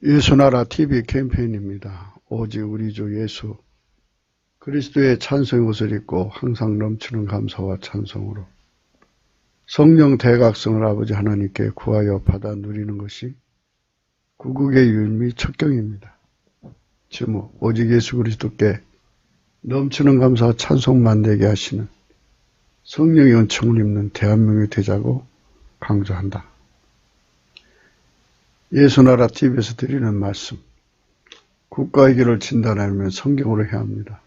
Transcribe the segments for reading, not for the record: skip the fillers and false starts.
예수나라 TV 캠페인입니다. 오직 우리 주 예수 그리스도의 찬송의 옷을 입고 항상 넘치는 감사와 찬송으로 성령 대각성을 아버지 하나님께 구하여 받아 누리는 것이 구국의 유일미 첩경입니다. 제목 오직 예수 그리스도께 넘치는 감사와 찬송만 되게 하시는 성령의 은총을 입는 대한민국이 되자고 강조한다. 예수나라 TV에서 드리는 말씀, 국가의 길을 진단하려면 성경으로 해야 합니다.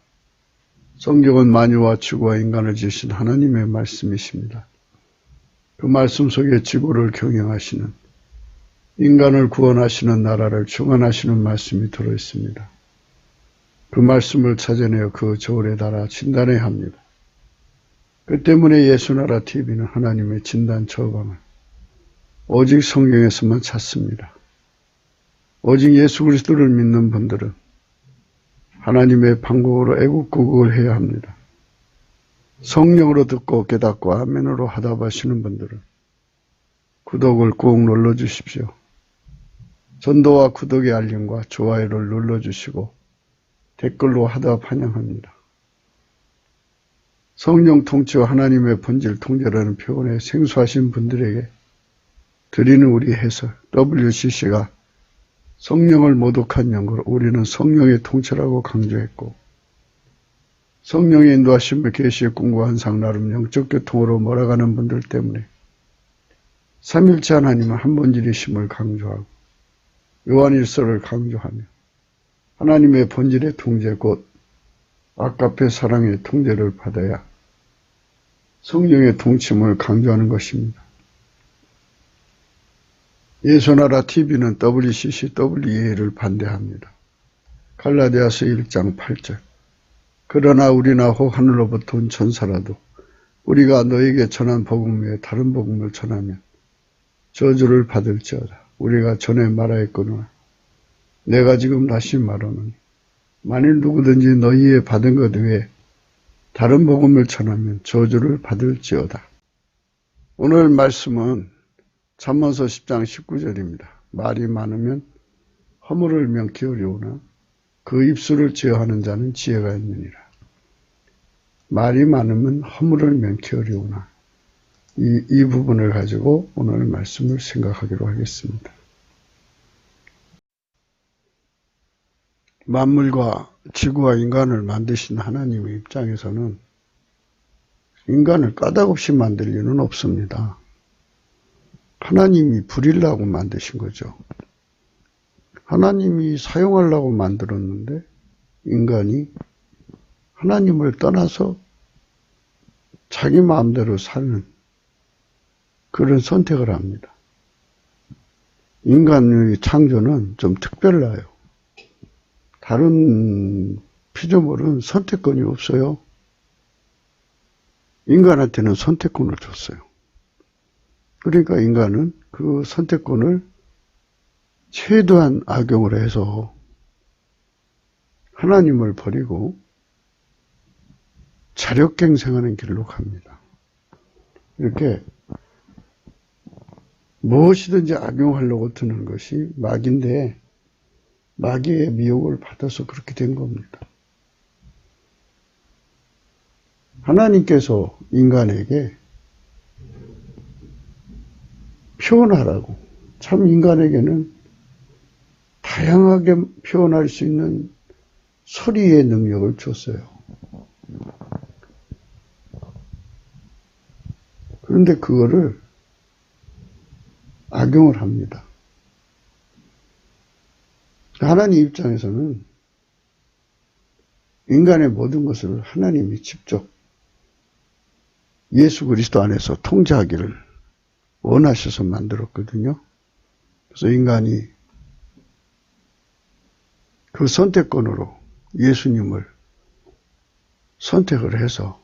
성경은 만유와 지구와 인간을 지으신 하나님의 말씀이십니다. 그 말씀 속에 지구를 경영하시는, 인간을 구원하시는 나라를 주관하시는 말씀이 들어있습니다. 그 말씀을 찾아내어 그 저울에 달아 진단해야 합니다. 그 때문에 예수나라 TV는 하나님의 진단 처방을 오직 성경에서만 찾습니다. 오직 예수 그리스도를 믿는 분들은 하나님의 방법으로 애국구국을 해야 합니다. 성령으로 듣고 깨닫고 아멘으로 하답하시는 분들은 구독을 꾹 눌러주십시오. 전도와 구독의 알림과 좋아요를 눌러주시고 댓글로 하답 환영합니다. 성령 통치와 하나님의 본질 통제라는 표현에 생소하신 분들에게 드리는 우리 해설 WCC가 성령을 모독한 연구로 우리는 성령의 통치라고 강조했고 성령의 인도하심을 계시에 공부한 상 나름 영적 교통으로 몰아가는 분들 때문에 삼일체 하나님은 한 본질이심을 강조하고 요한일서를 강조하며 하나님의 본질의 통제 곧 아까페 사랑의 통제를 받아야 성령의 통치임을 강조하는 것입니다. 예수나라 TV는 WCCWEA를 반대합니다. 갈라디아서 1장 8절 그러나 우리나 혹 하늘로부터 온 천사라도 우리가 너에게 전한 복음 외에 다른 복음을 전하면 저주를 받을지어다. 우리가 전에 말하였거니와 내가 지금 다시 말하노니 만일 누구든지 너희의 받은 것 외에 다른 복음을 전하면 저주를 받을지어다. 오늘 말씀은 잠언서 10장 19절입니다. 말이 많으면 허물을 명키 어려우나 그 입술을 제어하는 자는 지혜가 있느니라. 말이 많으면 허물을 명키 어려우나 이 부분을 가지고 오늘 말씀을 생각하기로 하겠습니다. 만물과 지구와 인간을 만드신 하나님의 입장에서는 인간을 까닭없이 만들 리는 없습니다. 하나님이 부리려고 만드신 거죠. 하나님이 사용하려고 만들었는데 인간이 하나님을 떠나서 자기 마음대로 사는 그런 선택을 합니다. 인간의 창조는 좀 특별해요. 다른 피조물은 선택권이 없어요. 인간한테는 선택권을 줬어요. 그러니까 인간은 그 선택권을 최대한 악용을 해서 하나님을 버리고 자력갱생하는 길로 갑니다. 이렇게 무엇이든지 악용하려고 드는 것이 마귀인데 마귀의 미혹을 받아서 그렇게 된 겁니다. 하나님께서 인간에게 표현하라고 참 인간에게는 다양하게 표현할 수 있는 소리의 능력을 줬어요. 그런데 그거를 악용을 합니다. 하나님 입장에서는 인간의 모든 것을 하나님이 직접 예수 그리스도 안에서 통제하기를 원하셔서 만들었거든요. 그래서 인간이 그 선택권으로 예수님을 선택을 해서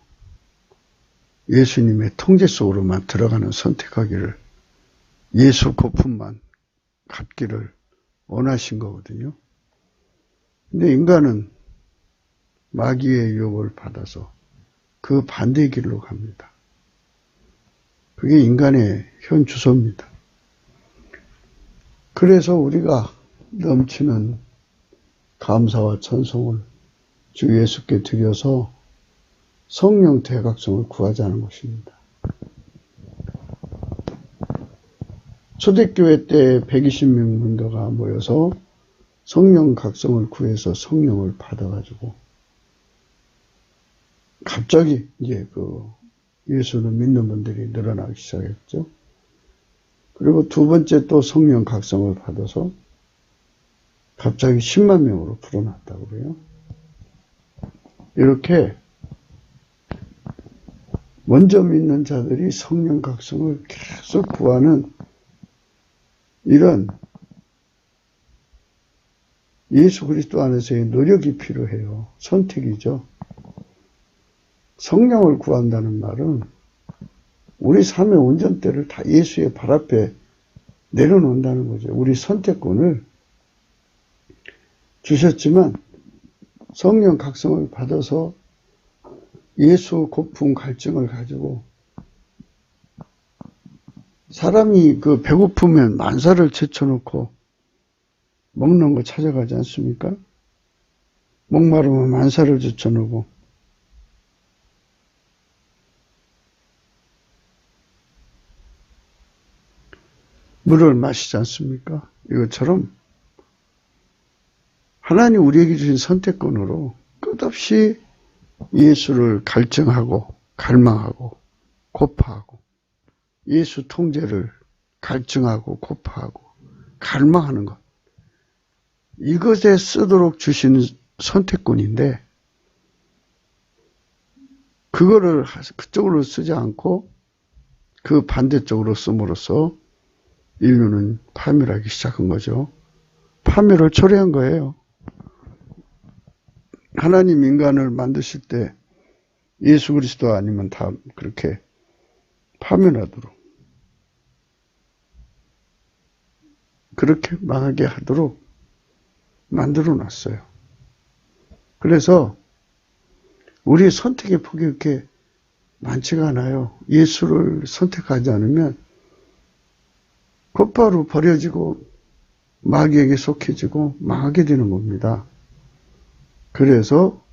예수님의 통제 속으로만 들어가는 선택하기를 예수 거품만 갖기를 원하신 거거든요. 근데 인간은 마귀의 유혹을 받아서 그 반대의 길로 갑니다. 그게 인간의 현 주소입니다. 그래서 우리가 넘치는 감사와 찬송을 주 예수께 드려서 성령 대각성을 구하자는 것입니다. 초대교회 때 120명 문도가 모여서 성령 각성을 구해서 성령을 받아가지고 갑자기 이제 예수를 믿는 분들이 늘어나기 시작했죠. 그리고 두 번째 또 성령 각성을 받아서 갑자기 10만 명으로 불어났다고 그래요. 이렇게 먼저 믿는 자들이 성령 각성을 계속 구하는 이런 예수 그리스도 안에서의 노력이 필요해요. 선택이죠. 성령을 구한다는 말은 우리 삶의 운전대를 다 예수의 발 앞에 내려놓는다는 거죠. 우리 선택권을 주셨지만 성령 각성을 받아서 예수 고품 갈증을 가지고 사람이 배고프면 만사를 제쳐놓고 먹는 거 찾아가지 않습니까? 목마르면 만사를 제쳐놓고 물을 마시지 않습니까? 이것처럼 하나님 우리에게 주신 선택권으로 끝없이 예수를 갈증하고 갈망하고 고파하고 예수 통제를 갈증하고 고파하고 갈망하는 것, 이것에 쓰도록 주신 선택권인데 그거를 그쪽으로 쓰지 않고 그 반대쪽으로 씀으로써 인류는 파멸하기 시작한 거죠. 파멸을 초래한 거예요. 하나님 인간을 만드실 때 예수 그리스도 아니면 다 그렇게 파멸하도록, 그렇게 망하게 하도록 만들어 놨어요. 그래서 우리의 선택의 폭이 그렇게 많지가 않아요. 예수를 선택하지 않으면 곧바로 버려지고 마귀에게 속해지고 망하게 되는 겁니다. 그래서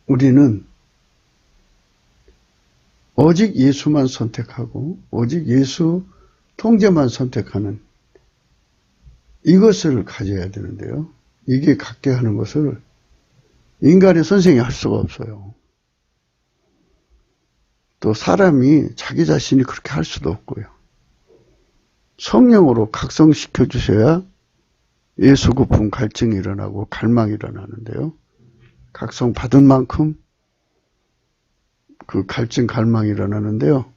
우리는 오직 예수만 선택하고 오직 예수 통제만 선택하는 이것을 가져야 되는데요. 이게 갖게 하는 것을 인간의 선생이 할 수가 없어요. 또 사람이 자기 자신이 그렇게 할 수도 없고요. 성령으로 각성시켜 주셔야 예수 고품 갈증이 일어나고 갈망이 일어나는데요. 각성 받은 만큼 그 갈증 갈망이 일어나는데요.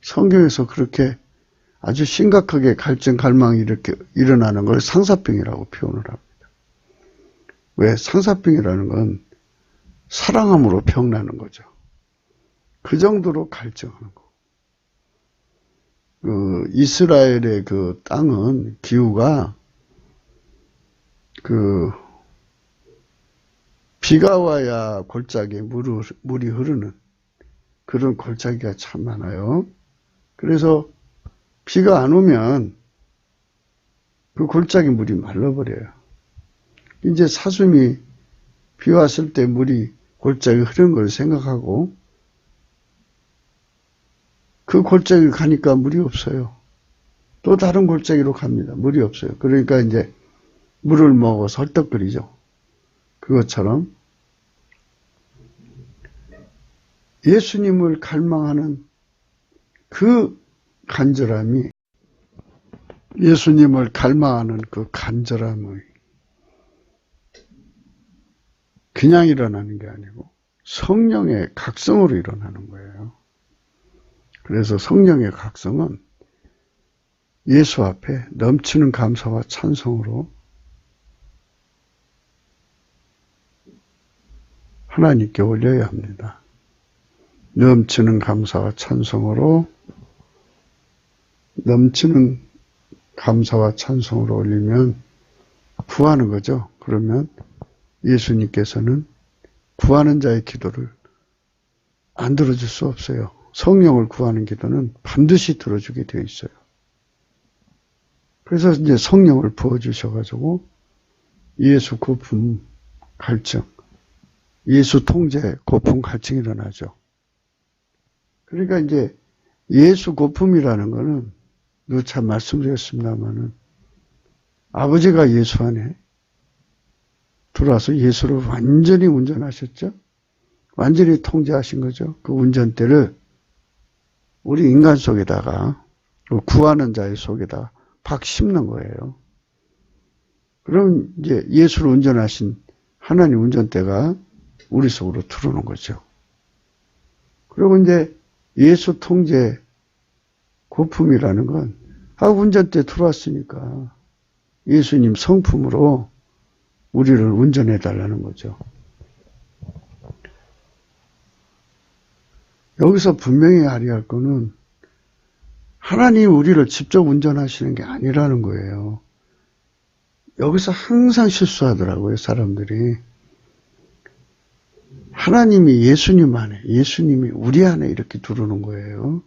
성경에서 그렇게 아주 심각하게 갈증 갈망이 이렇게 일어나는 걸 상사병이라고 표현을 합니다. 왜? 상사병이라는 건 사랑함으로 병나는 거죠. 그 정도로 갈증하는 거. 이스라엘의 그 땅은 기후가 비가 와야 골짜기에 물이 흐르는 그런 골짜기가 참 많아요. 그래서 비가 안 오면 그 골짜기 물이 말라버려요. 이제 사슴이 비 왔을 때 물이 골짜기 흐르는 걸 생각하고 그 골짜기 가니까 물이 없어요. 또 다른 골짜기로 갑니다. 물이 없어요. 그러니까 이제 물을 먹어서 헐떡거리죠. 그것처럼 예수님을 갈망하는 그 간절함이, 예수님을 갈망하는 그 간절함의 그냥 일어나는 게 아니고 성령의 각성으로 일어나는 거예요. 그래서 성령의 각성은 예수 앞에 넘치는 감사와 찬송으로 하나님께 올려야 합니다. 넘치는 감사와 찬송으로, 넘치는 감사와 찬송으로 올리면 구하는 거죠. 그러면 예수님께서는 구하는 자의 기도를 안 들어줄 수 없어요. 성령을 구하는 기도는 반드시 들어주게 되어 있어요. 그래서 이제 성령을 부어주셔가지고 예수 고품 갈증, 예수 통제 고품 갈증이 일어나죠. 그러니까 이제 예수 고품이라는 거는 누차 말씀드렸습니다만은 아버지가 예수 안에 들어와서 예수를 완전히 운전하셨죠. 완전히 통제하신 거죠. 그 운전대를 우리 인간 속에다가 구하는 자의 속에다 팍 심는 거예요. 그럼 이제 예수를 운전하신 하나님 운전대가 우리 속으로 들어오는 거죠. 그리고 이제 예수 통제 고품이라는 건 운전대 들어왔으니까 예수님 성품으로 우리를 운전해 달라는 거죠. 여기서 분명히 알아야 할 거는 하나님이 우리를 직접 운전하시는 게 아니라는 거예요. 여기서 항상 실수하더라고요, 사람들이. 하나님이 예수님 안에, 예수님이 우리 안에 이렇게 들어오는 거예요.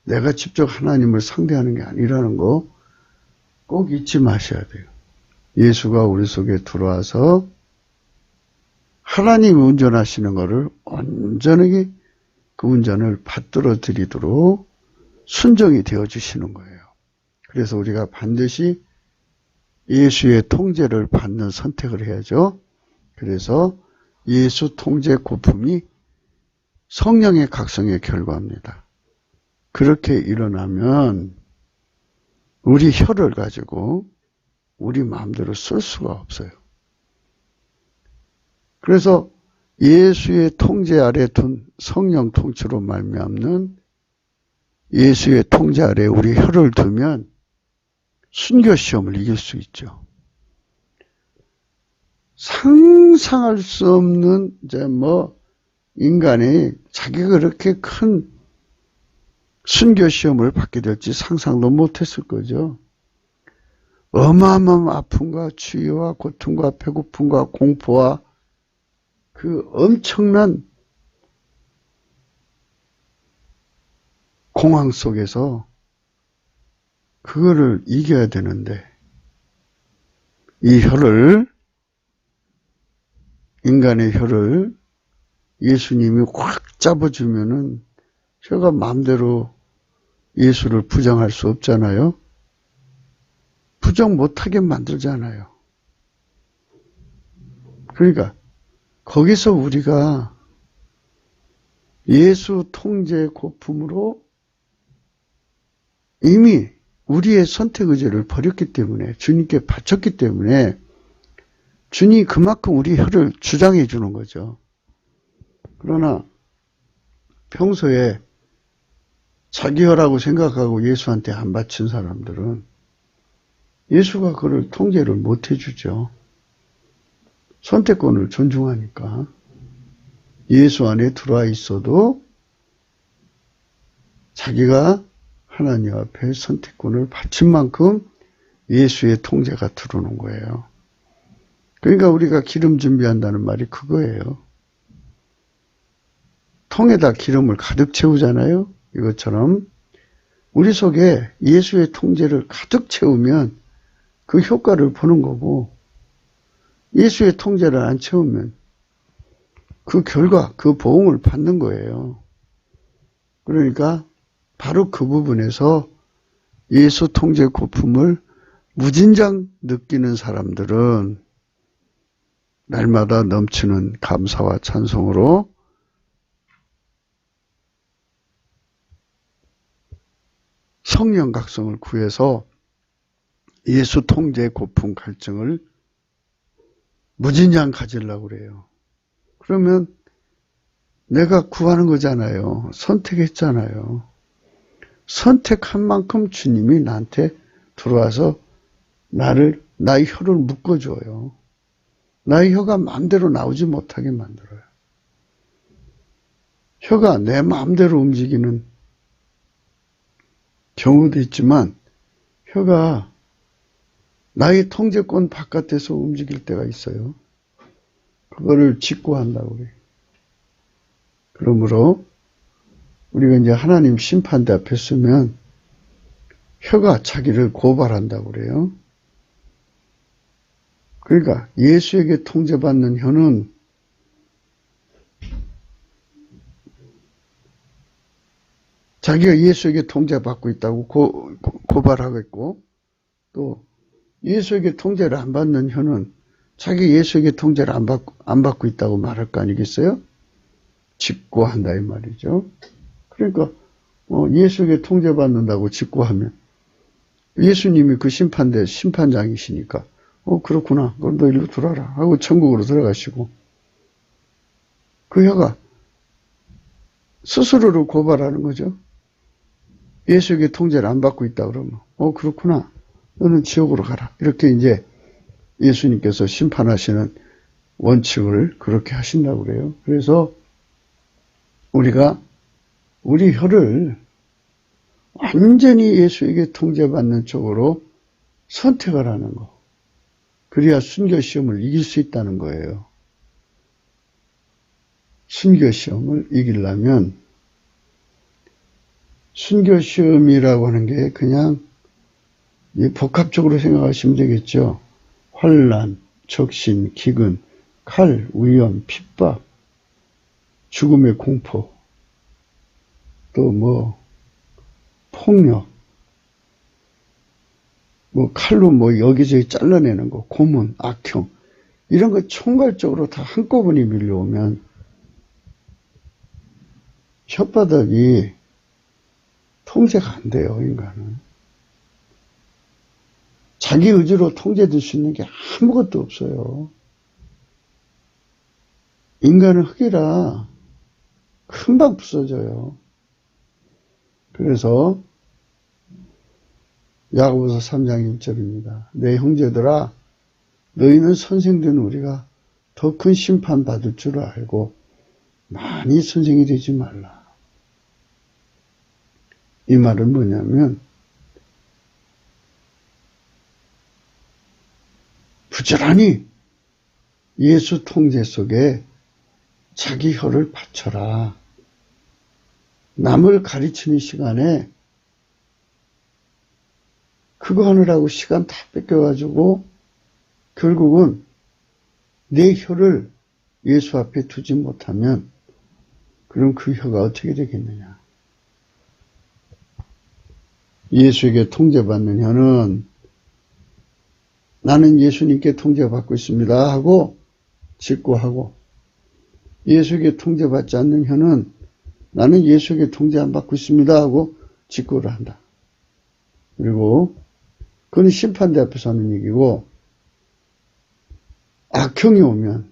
내가 직접 하나님을 상대하는 게 아니라는 거 꼭 잊지 마셔야 돼요. 예수가 우리 속에 들어와서 하나님이 운전하시는 것을 온전하게 그 운전을 받들어 드리도록 순종이 되어 주시는 거예요. 그래서 우리가 반드시 예수의 통제를 받는 선택을 해야죠. 그래서 예수 통제 고품이 성령의 각성의 결과입니다. 그렇게 일어나면 우리 혀를 가지고 우리 마음대로 쓸 수가 없어요. 그래서 예수의 통제 아래 둔 성령 통치로 말미암는 예수의 통제 아래 우리 혀를 두면 순교 시험을 이길 수 있죠. 상상할 수 없는 인간이 자기가 그렇게 큰 순교 시험을 받게 될지 상상도 못했을 거죠. 어마어마한 아픔과 추위와 고통과 배고픔과 공포와 그 엄청난 공황 속에서 그거를 이겨야 되는데 이 혀를, 인간의 혀를 예수님이 꽉 잡아주면은 혀가 마음대로 예수를 부정할 수 없잖아요. 부정 못하게 만들잖아요. 그러니까 거기서 우리가 예수 통제 고품으로 이미 우리의 선택 의지를 버렸기 때문에, 주님께 바쳤기 때문에 주님이 그만큼 우리 혀를 주장해 주는 거죠. 그러나 평소에 자기 혀라고 생각하고 예수한테 안 바친 사람들은 예수가 그를 통제를 못 해주죠. 선택권을 존중하니까. 예수 안에 들어와 있어도 자기가 하나님 앞에 선택권을 바친 만큼 예수의 통제가 들어오는 거예요. 그러니까 우리가 기름 준비한다는 말이 그거예요. 통에다 기름을 가득 채우잖아요. 이것처럼 우리 속에 예수의 통제를 가득 채우면 그 효과를 보는 거고, 예수의 통제를 안 채우면 그 결과, 그 보응을 받는 거예요. 그러니까 바로 그 부분에서 예수 통제 고품을 무진장 느끼는 사람들은 날마다 넘치는 감사와 찬송으로 성령 각성을 구해서 예수 통제 고품 갈증을 무진장 가지려고 그래요. 그러면 내가 구하는 거잖아요. 선택했잖아요. 선택한 만큼 주님이 나한테 들어와서 나의 혀를 묶어줘요. 나의 혀가 마음대로 나오지 못하게 만들어요. 혀가 내 마음대로 움직이는 경우도 있지만 혀가 나의 통제권 바깥에서 움직일 때가 있어요. 그거를 직고한다고 그래요. 그러므로 우리가 이제 하나님 심판대 앞에 서면 혀가 자기를 고발한다고 그래요. 그러니까 예수에게 통제받는 혀는 자기가 예수에게 통제받고 있다고 고발하겠고, 또 예수에게 통제를 안 받는 혀는 자기 예수에게 통제를 안 받고 있다고 말할 거 아니겠어요? 직고한다 이 말이죠. 그러니까 예수에게 통제받는다고 직고하면 예수님이 그 심판장이시니까 그렇구나. 그럼 너 일로 들어라 하고 천국으로 들어가시고, 그 혀가 스스로를 고발하는 거죠. 예수에게 통제를 안 받고 있다 그러면 그렇구나. 너는 지옥으로 가라. 이렇게 이제 예수님께서 심판하시는 원칙을 그렇게 하신다고 그래요. 그래서 우리가 우리 혀를 완전히 예수에게 통제받는 쪽으로 선택을 하는 거. 그래야 순교시험을 이길 수 있다는 거예요. 순교시험을 이기려면 순교시험이라고 하는 게 그냥 복합적으로 생각하시면 되겠죠. 환난, 적신, 기근, 칼, 위험, 핍박, 죽음의 공포, 또 폭력, 칼로 여기저기 잘라내는 거, 고문, 악형, 이런 거 총괄적으로 다 한꺼번에 밀려오면 혓바닥이 통제가 안 돼요, 인간은. 자기 의지로 통제될 수 있는 게 아무것도 없어요. 인간은 흙이라 금방 부서져요. 그래서 야고보서 3장 1절입니다. 내 형제들아, 너희는 선생된 우리가 더 큰 심판 받을 줄 알고 많이 선생이 되지 말라. 이 말은 뭐냐면 부지런히 예수 통제 속에 자기 혀를 바쳐라. 남을 가르치는 시간에 그거 하느라고 시간 다 뺏겨가지고 결국은 내 혀를 예수 앞에 두지 못하면 그럼 그 혀가 어떻게 되겠느냐. 예수에게 통제받는 혀는 나는 예수님께 통제받고 있습니다 하고 직고하고, 예수에게 통제받지 않는 혀는 나는 예수에게 통제 안 받고 있습니다 하고 직고를 한다. 그리고 그건 심판대 앞에서 하는 얘기고, 악형이 오면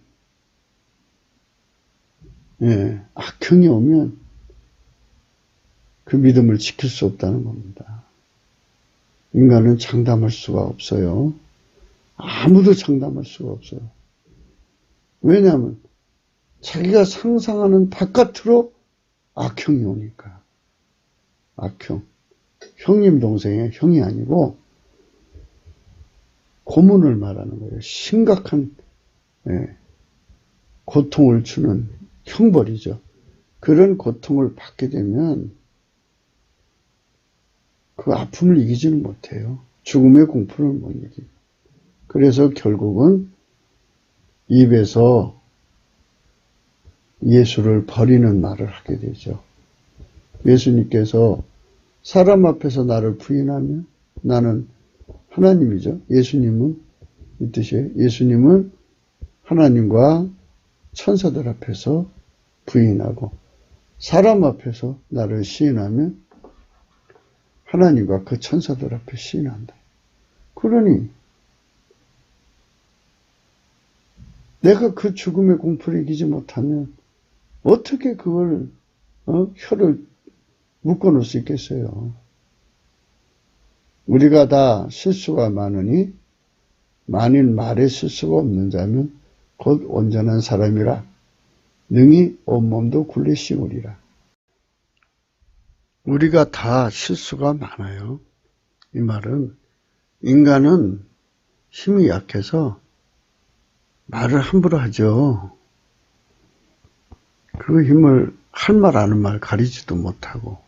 그 믿음을 지킬 수 없다는 겁니다. 인간은 장담할 수가 없어요. 아무도 장담할 수가 없어요. 왜냐하면 자기가 상상하는 바깥으로 악형이 오니까. 악형. 형님 동생의 형이 아니고 고문을 말하는 거예요. 심각한 고통을 주는 형벌이죠. 그런 고통을 받게 되면 그 아픔을 이기지는 못해요. 죽음의 공포를 못 이기고. 그래서 결국은 입에서 예수를 버리는 말을 하게 되죠. 예수님께서 사람 앞에서 나를 부인하면 나는 하나님이죠. 예수님은 이 뜻이에요. 예수님은 하나님과 천사들 앞에서 부인하고, 사람 앞에서 나를 시인하면 하나님과 그 천사들 앞에 시인한다. 그러니 내가 그 죽음의 공포를 이기지 못하면 어떻게 그걸 혀를 묶어놓을 수 있겠어요. 우리가 다 실수가 많으니 만일 말에 실수가 없는 자면 곧 온전한 사람이라 능히 온몸도 굴리시우리라. 우리가 다 실수가 많아요. 이 말은 인간은 힘이 약해서 말을 함부로 하죠. 그 힘을 할 말 아는 말 가리지도 못하고,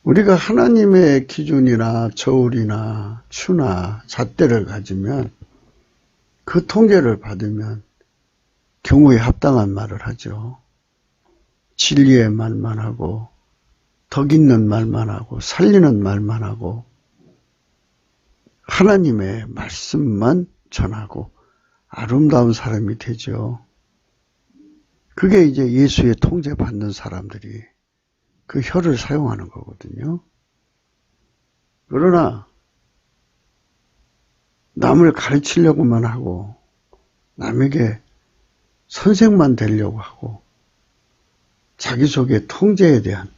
우리가 하나님의 기준이나 저울이나 추나 잣대를 가지면 그 통제를 받으면 경우에 합당한 말을 하죠. 진리의 말만 하고 덕 있는 말만 하고 살리는 말만 하고 하나님의 말씀만 전하고 아름다운 사람이 되죠. 그게 이제 예수의 통제받는 사람들이 그 혀를 사용하는 거거든요. 그러나 남을 가르치려고만 하고 남에게 선생만 되려고 하고 자기 속의 통제에 대한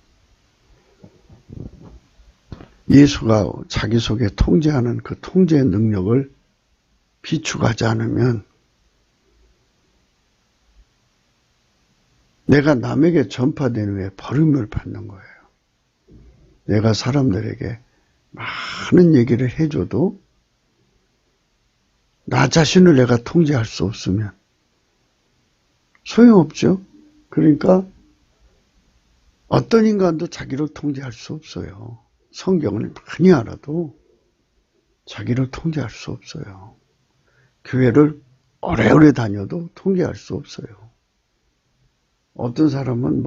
예수가 자기 속에 통제하는 그 통제의 능력을 비축하지 않으면 내가 남에게 전파된 후에 버림을 받는 거예요. 내가 사람들에게 많은 얘기를 해줘도 나 자신을 내가 통제할 수 없으면 소용없죠. 그러니까 어떤 인간도 자기를 통제할 수 없어요. 성경을 많이 알아도 자기를 통제할 수 없어요. 교회를 오래오래 다녀도 통제할 수 없어요. 어떤 사람은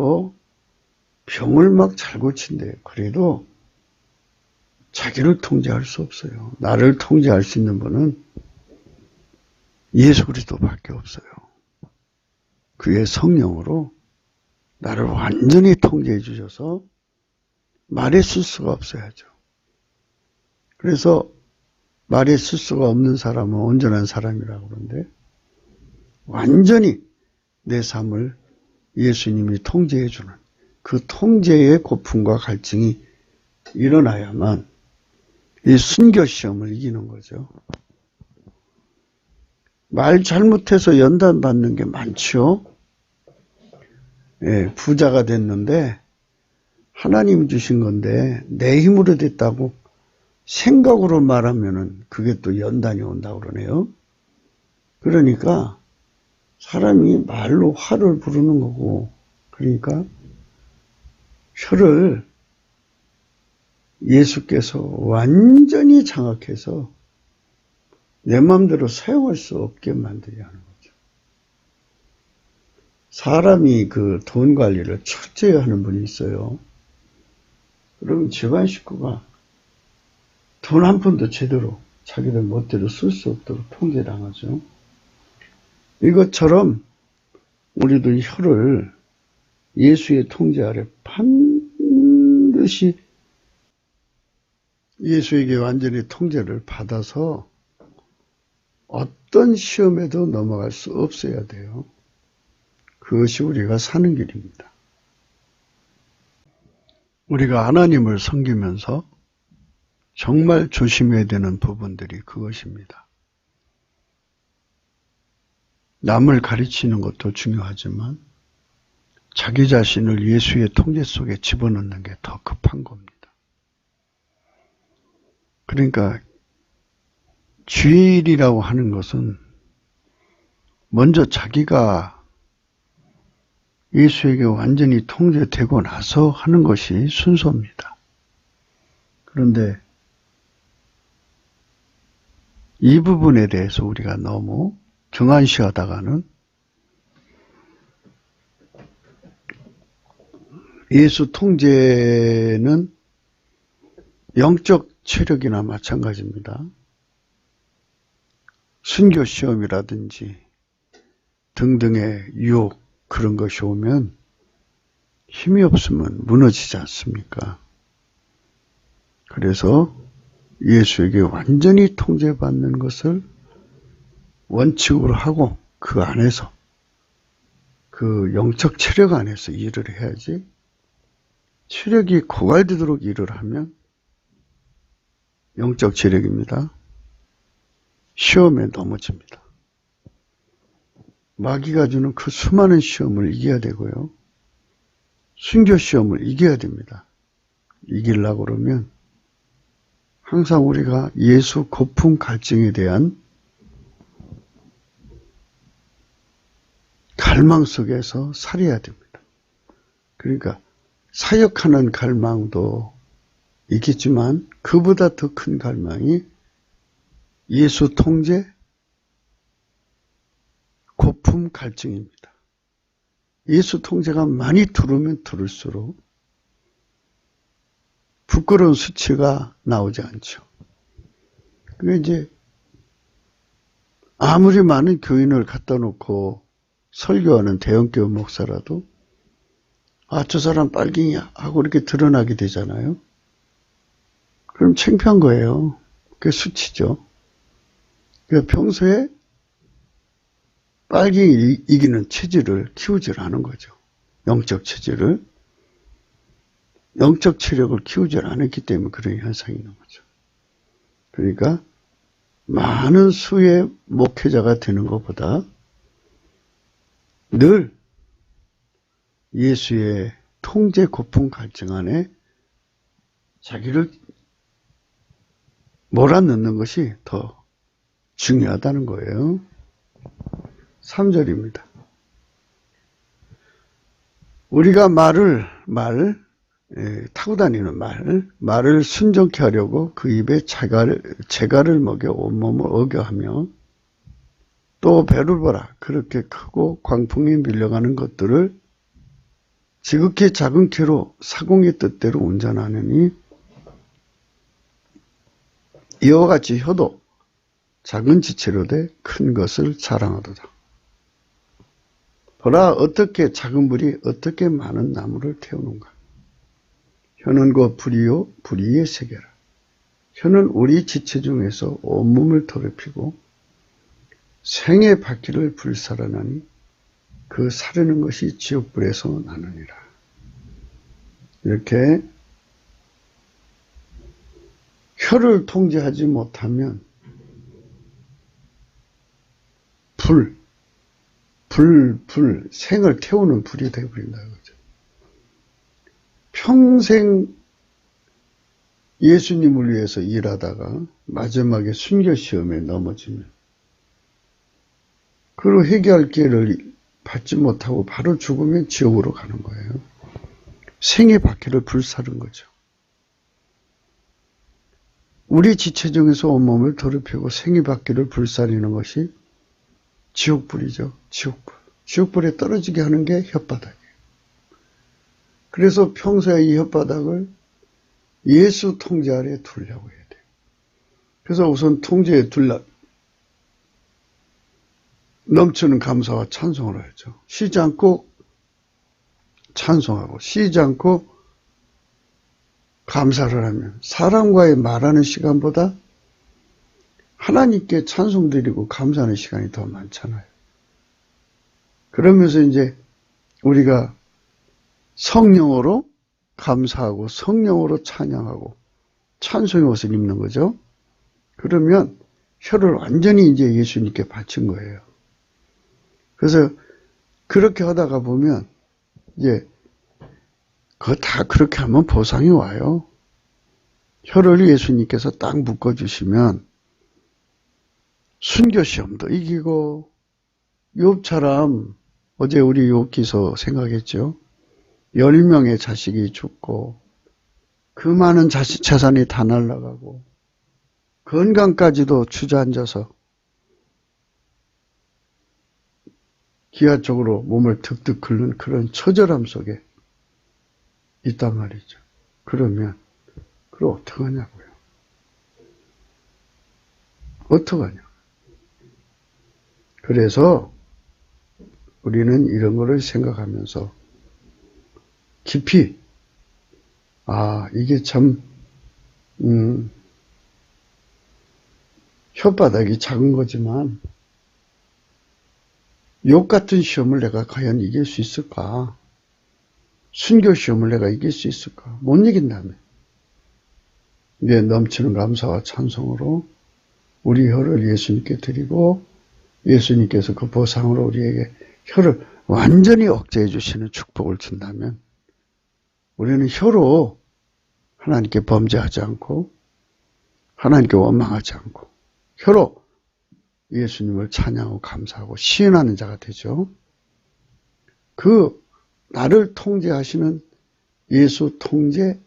병을 막 잘 고친대요. 그래도 자기를 통제할 수 없어요. 나를 통제할 수 있는 분은 예수 그리스도밖에 없어요. 그의 성령으로 나를 완전히 통제해 주셔서 말에 실수가 없어야죠. 그래서 말에 실수가 없는 사람은 온전한 사람이라고 그러는데 완전히 내 삶을 예수님이 통제해 주는 그 통제의 고품과 갈증이 일어나야만 이 순교 시험을 이기는 거죠. 말 잘못해서 연단 받는 게 많죠. 예, 부자가 됐는데 하나님 주신 건데 내 힘으로 됐다고 생각으로 말하면은 그게 또 연단이 온다고 그러네요. 그러니까 사람이 말로 화를 부르는 거고, 그러니까 혀를 예수께서 완전히 장악해서 내 마음대로 사용할 수 없게 만들게 하는 거죠. 사람이 그 돈 관리를 철저히 하는 분이 있어요. 그러면 집안 식구가 돈 한 푼도 제대로 자기들 멋대로 쓸 수 없도록 통제당하죠. 이것처럼 우리도 혀를 예수의 통제 아래 반드시 예수에게 완전히 통제를 받아서 어떤 시험에도 넘어갈 수 없어야 돼요. 그것이 우리가 사는 길입니다. 우리가 하나님을 섬기면서 정말 조심해야 되는 부분들이 그것입니다. 남을 가르치는 것도 중요하지만 자기 자신을 예수의 통제 속에 집어넣는 게 더 급한 겁니다. 그러니까 주일이라고 하는 것은 먼저 자기가 예수에게 완전히 통제되고 나서 하는 것이 순서입니다. 그런데 이 부분에 대해서 우리가 너무 등한시하다가는 예수 통제는 영적 체력이나 마찬가지입니다. 순교 시험이라든지 등등의 유혹 그런 것이 오면 힘이 없으면 무너지지 않습니까? 그래서 예수에게 완전히 통제받는 것을 원칙으로 하고 그 안에서 그 영적 체력 안에서 일을 해야지 체력이 고갈되도록 일을 하면 영적 체력입니다. 시험에 넘어집니다. 마귀가 주는 그 수많은 시험을 이겨야 되고요. 순교 시험을 이겨야 됩니다. 이기려고 그러면 항상 우리가 예수 고품 갈증에 대한 갈망 속에서 살아야 됩니다. 그러니까 사역하는 갈망도 있겠지만 그보다 더 큰 갈망이 예수 통제, 고품 갈증입니다. 예수 통제가 많이 들으면 들을수록 부끄러운 수치가 나오지 않죠. 그게 이제 아무리 많은 교인을 갖다 놓고 설교하는 대형교회 목사라도 저 사람 빨갱이야 하고 이렇게 드러나게 되잖아요. 그럼 창피한 거예요. 그게 수치죠. 그러니까 평소에 빨갱이 이기는 체질을 키우질 않은 거죠. 영적 체질을. 영적 체력을 키우질 않았기 때문에 그런 현상이 있는 거죠. 그러니까 많은 수의 목회자가 되는 것보다 늘 예수의 통제 고품 갈증 안에 자기를 몰아넣는 것이 더 중요하다는 거예요. 3절입니다. 우리가 타고 다니는 말을 순종케 하려고 그 입에 재갈을 먹여 온몸을 어겨하며 또 배를 보라 그렇게 크고 광풍이 밀려가는 것들을 지극히 작은 키로 사공의 뜻대로 운전하느니 이와 같이 혀도 작은 지체로 돼 큰 것을 자랑하도다. 보라 어떻게 작은 불이 어떻게 많은 나무를 태우는가. 혀는 곧 불이요 불의의 세계라. 혀는 우리 지체 중에서 온몸을 더럽히고 생의 바퀴를 불살하나니 그 사르는 것이 지옥불에서 나느니라. 이렇게 혀를 통제하지 못하면 생을 태우는 불이 되어버린다는 거죠. 평생 예수님을 위해서 일하다가 마지막에 순교시험에 넘어지면 그리고 회개할 기회를 받지 못하고 바로 죽으면 지옥으로 가는 거예요. 생의 바퀴를 불사른 거죠. 우리 지체 중에서 온몸을 더럽히고 생의 바퀴를 불사리는 것이 지옥불이죠. 지옥불. 지옥불에 떨어지게 하는 게 혓바닥이에요. 그래서 평소에 이 혓바닥을 예수 통제 아래 두려고 해야 돼요. 그래서 우선 통제에 넘치는 감사와 찬송을 하죠. 쉬지 않고 찬송하고 쉬지 않고 감사를 하면 사람과의 말하는 시간보다 하나님께 찬송드리고 감사하는 시간이 더 많잖아요. 그러면서 이제 우리가 성령으로 감사하고 성령으로 찬양하고 찬송의 옷을 입는 거죠. 그러면 혀를 완전히 이제 예수님께 바친 거예요. 그래서 그렇게 하다가 보면 이제 그거 다 그렇게 하면 보상이 와요. 혀를 예수님께서 딱 묶어주시면 순교시험도 이기고 욥처럼 어제 우리 욥기서 생각했죠. 10명의 자식이 죽고 그 많은 재산이 다 날아가고 건강까지도 주저앉아서 기아 쪽으로 몸을 득득 긁는 그런 처절함 속에 있단 말이죠. 그러면 그럼 어떡하냐고요. 어떡하냐. 그래서 우리는 이런 거를 생각하면서 깊이 이게 참 혓바닥이 작은 거지만 욕 같은 시험을 내가 과연 이길 수 있을까? 순교 시험을 내가 이길 수 있을까? 못 이긴다며. 이제 넘치는 감사와 찬송으로 우리 혀를 예수님께 드리고 예수님께서 그 보상으로 우리에게 혀를 완전히 억제해 주시는 축복을 준다면 우리는 혀로 하나님께 범죄하지 않고 하나님께 원망하지 않고 혀로 예수님을 찬양하고 감사하고 시인하는 자가 되죠. 그 나를 통제하시는 예수 통제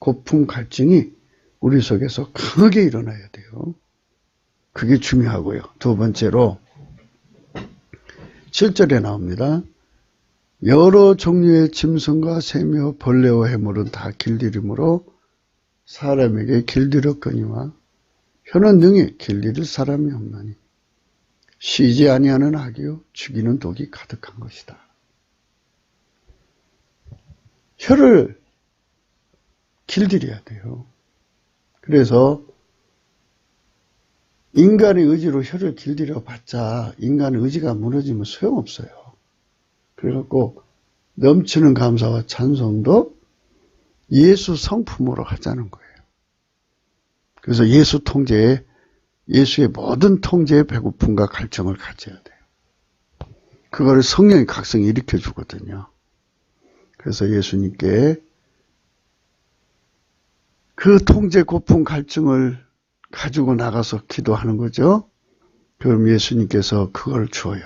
고품 갈증이 우리 속에서 강하게 일어나야 돼요. 그게 중요하고요. 두 번째로 7절에 나옵니다. 여러 종류의 짐승과 새며 벌레와 해물은 다 길들이므로 사람에게 길들였거니와 혀는 능히 길들일 사람이 없나니 쉬지 아니하는 악이요 죽이는 독이 가득한 것이다. 혀를 길들여야 돼요. 그래서 인간의 의지로 혀를 길들여 봤자 인간의 의지가 무너지면 소용없어요. 그래갖고 넘치는 감사와 찬송도 예수 성품으로 하자는 거예요. 그래서 예수 통제에 예수의 모든 통제에 배고픔과 갈증을 가져야 돼요. 그거를 성령이 각성히 일으켜 주거든요. 그래서 예수님께 그 통제, 고품, 갈증을 가지고 나가서 기도하는 거죠. 그럼 예수님께서 그걸 주어요.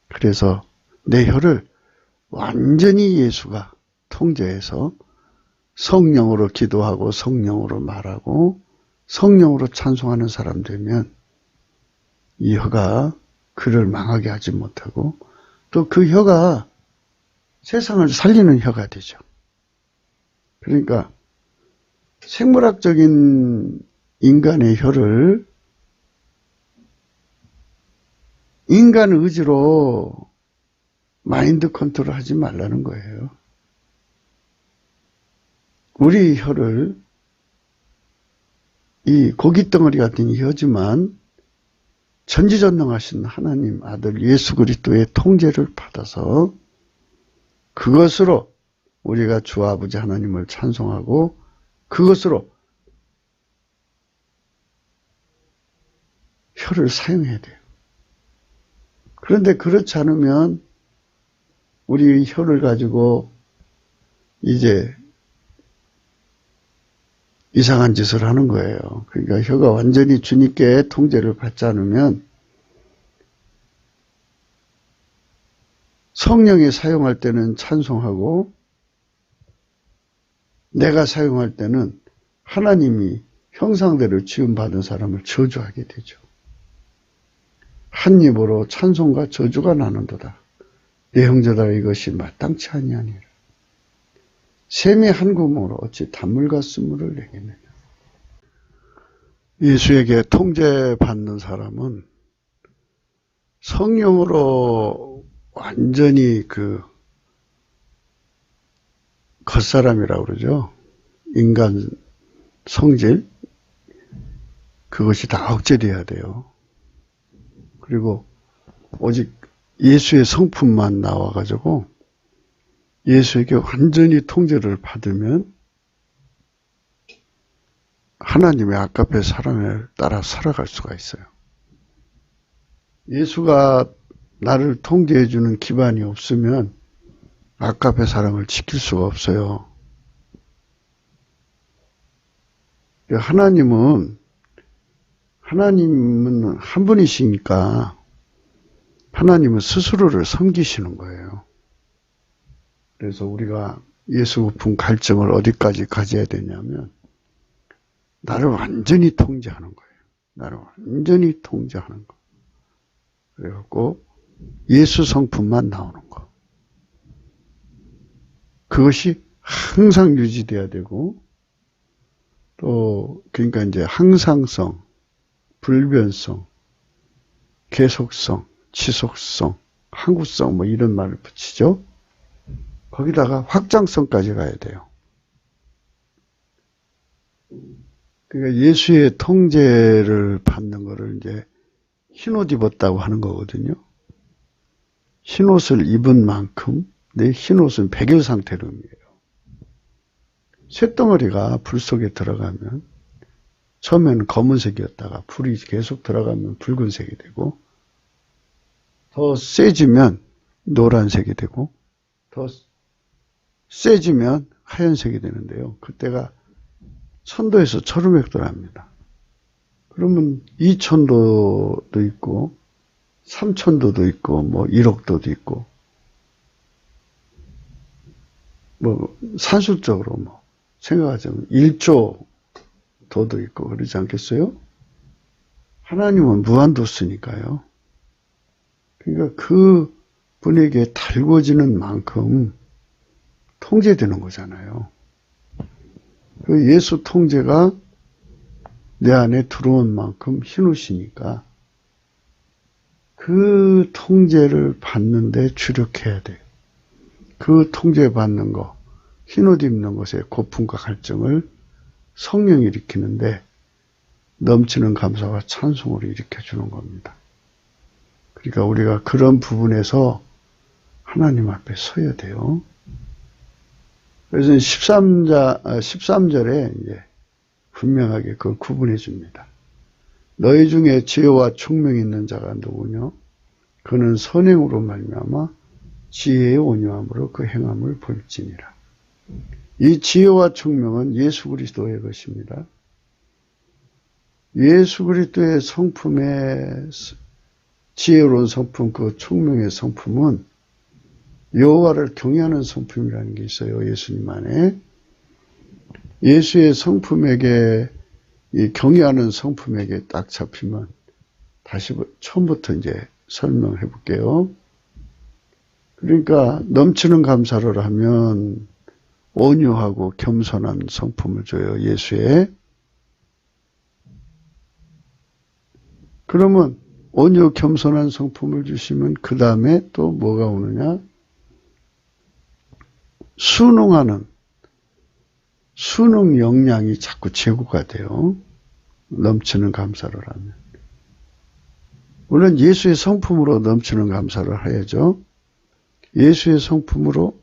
그래서 내 혀를 완전히 예수가 통제해서 성령으로 기도하고 성령으로 말하고 성령으로 찬송하는 사람 되면 이 혀가 그를 망하게 하지 못하고 또 그 혀가 세상을 살리는 혀가 되죠. 그러니까 생물학적인 인간의 혀를 인간 의지로 마인드 컨트롤 하지 말라는 거예요. 우리 혀를 이 고깃덩어리 같은 혀지만 전지전능하신 하나님 아들 예수 그리스도의 통제를 받아서 그것으로 우리가 주 아버지 하나님을 찬송하고 그것으로 혀를 사용해야 돼요. 그런데 그렇지 않으면 우리 혀를 가지고 이제 이상한 짓을 하는 거예요. 그러니까 혀가 완전히 주님께 통제를 받지 않으면 성령이 사용할 때는 찬송하고 내가 사용할 때는 하나님이 형상대로 지음받은 사람을 저주하게 되죠. 한 입으로 찬송과 저주가 나는도다. 내 형제들아 이것이 마땅치 아니하니라. 샘이 한 구멍으로 어찌 단물과 쓴물을 내겠느냐. 예수에게 통제받는 사람은 성령으로 완전히 그 겉사람이라고 그러죠. 인간 성질 그것이 다 억제돼야 돼요. 그리고 오직 예수의 성품만 나와가지고 예수에게 완전히 통제를 받으면 하나님의 아까페 사랑을 따라 살아갈 수가 있어요. 예수가 나를 통제해주는 기반이 없으면 아까페 사랑을 지킬 수가 없어요. 하나님은 한 분이시니까 하나님은 스스로를 섬기시는 거예요. 그래서 우리가 예수 고품 갈증을 어디까지 가져야 되냐면 나를 완전히 통제하는 거예요. 나를 완전히 통제하는 거. 그래갖고 예수 성품만 나오는 거. 그것이 항상 유지돼야 되고 또 그러니까 이제 항상성, 불변성, 계속성, 지속성, 항구성 뭐 이런 말을 붙이죠. 거기다가 확장성까지 가야 돼요. 그러니까 예수의 통제를 받는 거를 이제 흰옷 입었다고 하는 거거든요. 흰옷을 입은 만큼 내 흰옷은 백일 상태론이에요. 쇳덩어리가 불 속에 들어가면 처음에는 검은색이었다가 불이 계속 들어가면 붉은색이 되고 더 세지면 노란색이 되고 더 세지면 하얀색이 되는데요. 그때가 천도에서 천오백도랍니다. 그러면 2천도도 있고 3천도도 있고 뭐 1억도도 있고 뭐 산술적으로 뭐 생각하자면 1조 도도 있고 그러지 않겠어요? 하나님은 무한도수니까요. 그러니까 그 분에게 달궈지는 만큼 통제되는 거잖아요. 그 예수 통제가 내 안에 들어온 만큼 힘으시니까 그 통제를 받는데 주력해야 돼요. 그 통제받는 거, 흰옷 입는 것의 고품과 갈증을 성령이 일으키는데 넘치는 감사와 찬송으로 일으켜주는 겁니다. 그러니까 우리가 그런 부분에서 하나님 앞에 서야 돼요. 그래서 13절에 이제 분명하게 그걸 구분해 줍니다. 너희 중에 지혜와 총명이 있는 자가 누구냐? 그는 선행으로 말미암아 지혜의 온유함으로 그 행함을 볼지니라. 이 지혜와 총명은 예수 그리스도의 것입니다. 예수 그리스도의 성품의 지혜로운 성품, 그 총명의 성품은 여호와를 경외하는 성품이라는 게 있어요. 예수님 안에. 예수의 성품에게, 이 경외하는 성품에게 딱 잡히면 다시 처음부터 이제 설명해 볼게요. 그러니까 넘치는 감사를 하면 온유하고 겸손한 성품을 줘요. 예수의. 그러면 온유 겸손한 성품을 주시면 그 다음에 또 뭐가 오느냐? 순응하는 순응 역량이 자꾸 제고가 돼요. 넘치는 감사를 하면. 물론 예수의 성품으로 넘치는 감사를 해야죠. 예수의 성품으로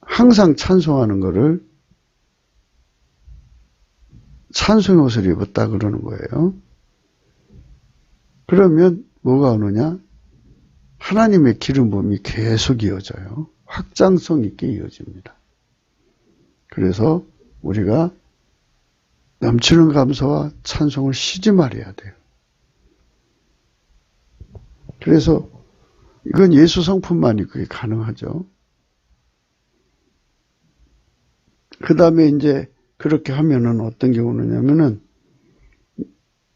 항상 찬송하는 것을 찬송의 옷을 입었다 그러는 거예요. 그러면 뭐가 오느냐? 하나님의 기름 부음이 계속 이어져요. 확장성 있게 이어집니다. 그래서 우리가 넘치는 감사와 찬송을 쉬지 말아야 돼요. 그래서 이건 예수 성품만이 그게 가능하죠. 그 다음에 이제 그렇게 하면은 어떤 게 오느냐면은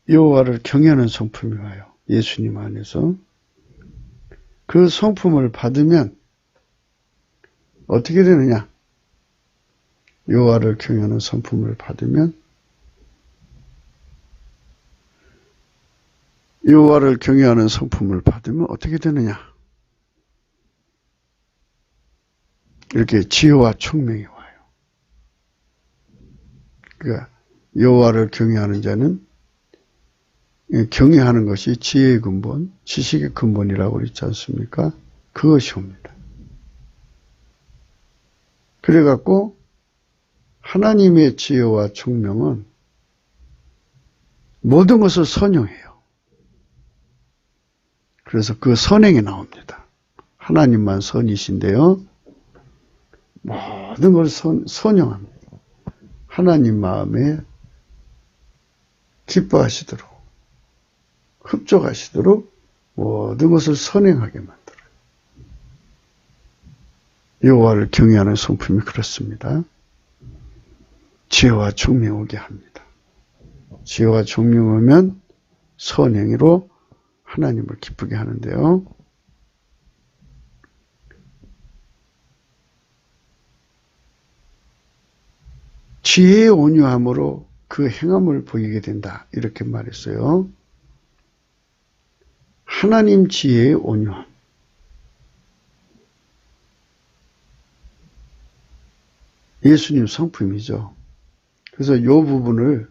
여호와를 경외하는 성품이 와요. 예수님 안에서. 그 성품을 받으면 어떻게 되느냐? 여호와를 경외하는 성품을 받으면 여호와를 경외하는 성품을 받으면 어떻게 되느냐? 이렇게 지혜와 총명이 와요. 그러니까 여호와를 경외하는 자는 경외하는 것이 지혜의 근본, 지식의 근본이라고 그랬지 않습니까? 그것이 옵니다. 그래갖고 하나님의 지혜와 총명은 모든 것을 선용해요. 그래서 그 선행이 나옵니다. 하나님만 선이신데요. 모든 걸 선용합니다. 하나님 마음에 기뻐하시도록, 흡족하시도록 모든 것을 선행하게 만들어요. 여호와를 경외하는 성품이 그렇습니다. 지혜와 총명 오게 합니다. 지혜와 총명 오면 선행으로 하나님을 기쁘게 하는데요. 지혜의 온유함으로 그 행함을 보이게 된다. 이렇게 말했어요. 하나님 지혜의 온유함. 예수님 성품이죠. 그래서 이 부분을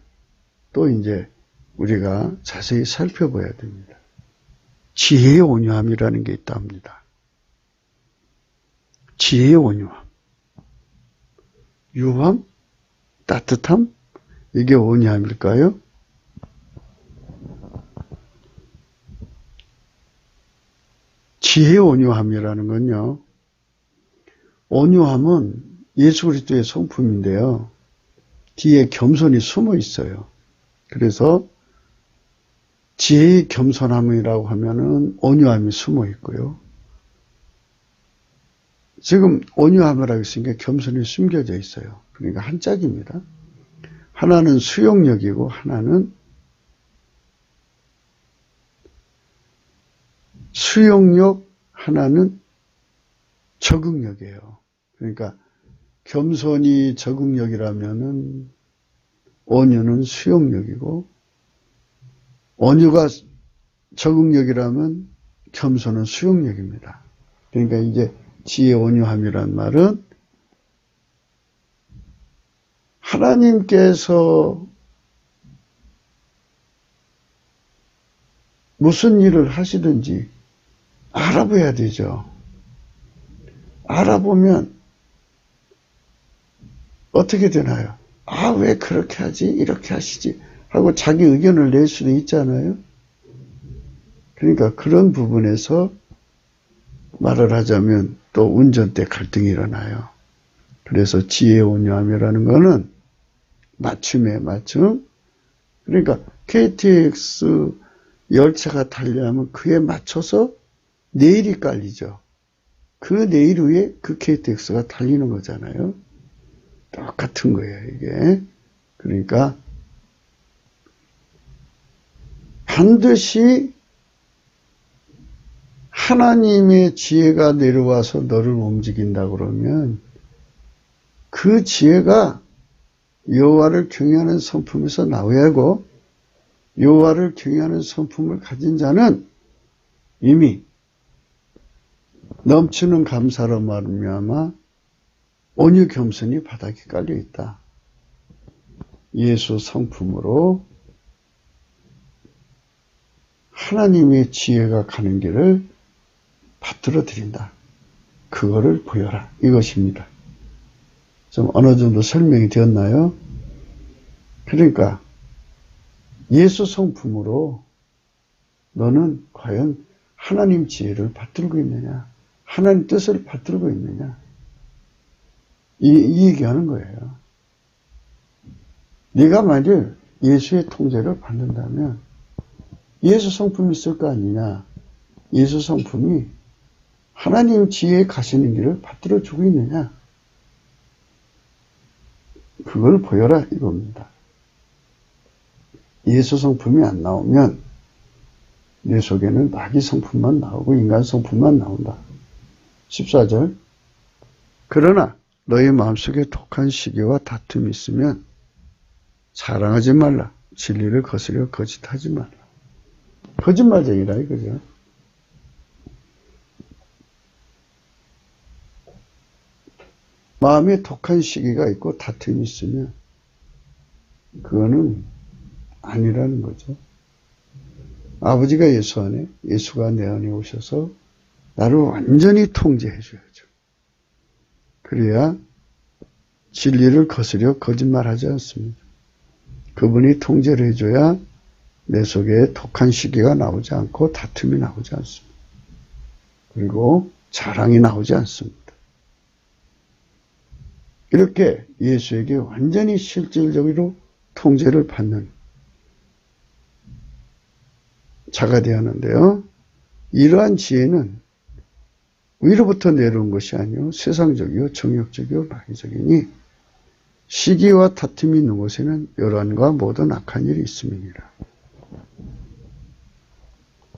또 이제 우리가 자세히 살펴봐야 됩니다. 지혜의 온유함이라는 게 있다 합니다. 지혜의 온유함. 유함? 따뜻함? 이게 온유함일까요? 지혜의 온유함이라는 건요. 온유함은 예수 그리스도의 성품인데요. 뒤에 겸손이 숨어 있어요. 그래서 지혜의 겸손함이라고 하면은 온유함이 숨어 있고요. 지금 온유함이라고 했으니까 겸손이 숨겨져 있어요. 그러니까 한 짝입니다. 하나는 수용력이고 하나는 수용력, 하나는 적응력이에요. 그러니까 겸손이 적응력이라면은 온유는 수용력이고, 온유가 적응력이라면 겸손은 수용력입니다. 그러니까 이제 지혜 온유함이란 말은 하나님께서 무슨 일을 하시든지 알아봐야 되죠. 알아보면 어떻게 되나요? 아, 왜 그렇게 하지? 이렇게 하시지? 하고 자기 의견을 낼 수도 있잖아요. 그러니까 그런 부분에서 말을 하자면 또 운전대 갈등이 일어나요. 그래서 지혜 온유함이라는 거는 맞춤에 맞춤. 그러니까 KTX 열차가 달려면 그에 맞춰서 레일이 깔리죠. 그 레일 위에 그 KTX가 달리는 거잖아요. 똑같은 거예요, 이게. 그러니까 반드시 하나님의 지혜가 내려와서 너를 움직인다 그러면 그 지혜가 여호와를 경외하는 성품에서 나와야 하고, 여호와를 경외하는 성품을 가진 자는 이미 넘치는 감사로 말미암아 온유 겸손이 바닥에 깔려 있다. 예수 성품으로 하나님의 지혜가 가는 길을 받들어 드린다. 그거를 보여라. 이것입니다. 좀 어느 정도 설명이 되었나요? 그러니까 예수 성품으로 너는 과연 하나님 지혜를 받들고 있느냐? 하나님 뜻을 받들고 있느냐? 이 얘기하는 거예요. 네가 만일 예수의 통제를 받는다면 예수 성품이 있을 거 아니냐? 예수 성품이 하나님 지혜에 가시는 길을 받들어 주고 있느냐? 그걸 보여라 이겁니다. 예수 성품이 안 나오면 내 속에는 마귀 성품만 나오고 인간 성품만 나온다. 14절. 그러나 너희 마음속에 독한 시기와 다툼이 있으면 자랑하지 말라. 진리를 거스려 거짓하지 말라. 거짓말쟁이라 이거죠. 마음에 독한 시기가 있고 다툼이 있으면 그거는 아니라는 거죠. 아버지가 예수 안에, 예수가 내 안에 오셔서 나를 완전히 통제해 줘야죠. 그래야 진리를 거스려 거짓말하지 않습니다. 그분이 통제를 해줘야 내 속에 독한 시기가 나오지 않고 다툼이 나오지 않습니다. 그리고 자랑이 나오지 않습니다. 이렇게 예수에게 완전히 실질적으로 통제를 받는 자가 되어야 하는데요. 이러한 지혜는 위로부터 내려온 것이 아니요 세상적이요 정욕적이요 마귀적이니 시기와 다툼이 있는 곳에는 열환과 모든 악한 일이 있음이니라.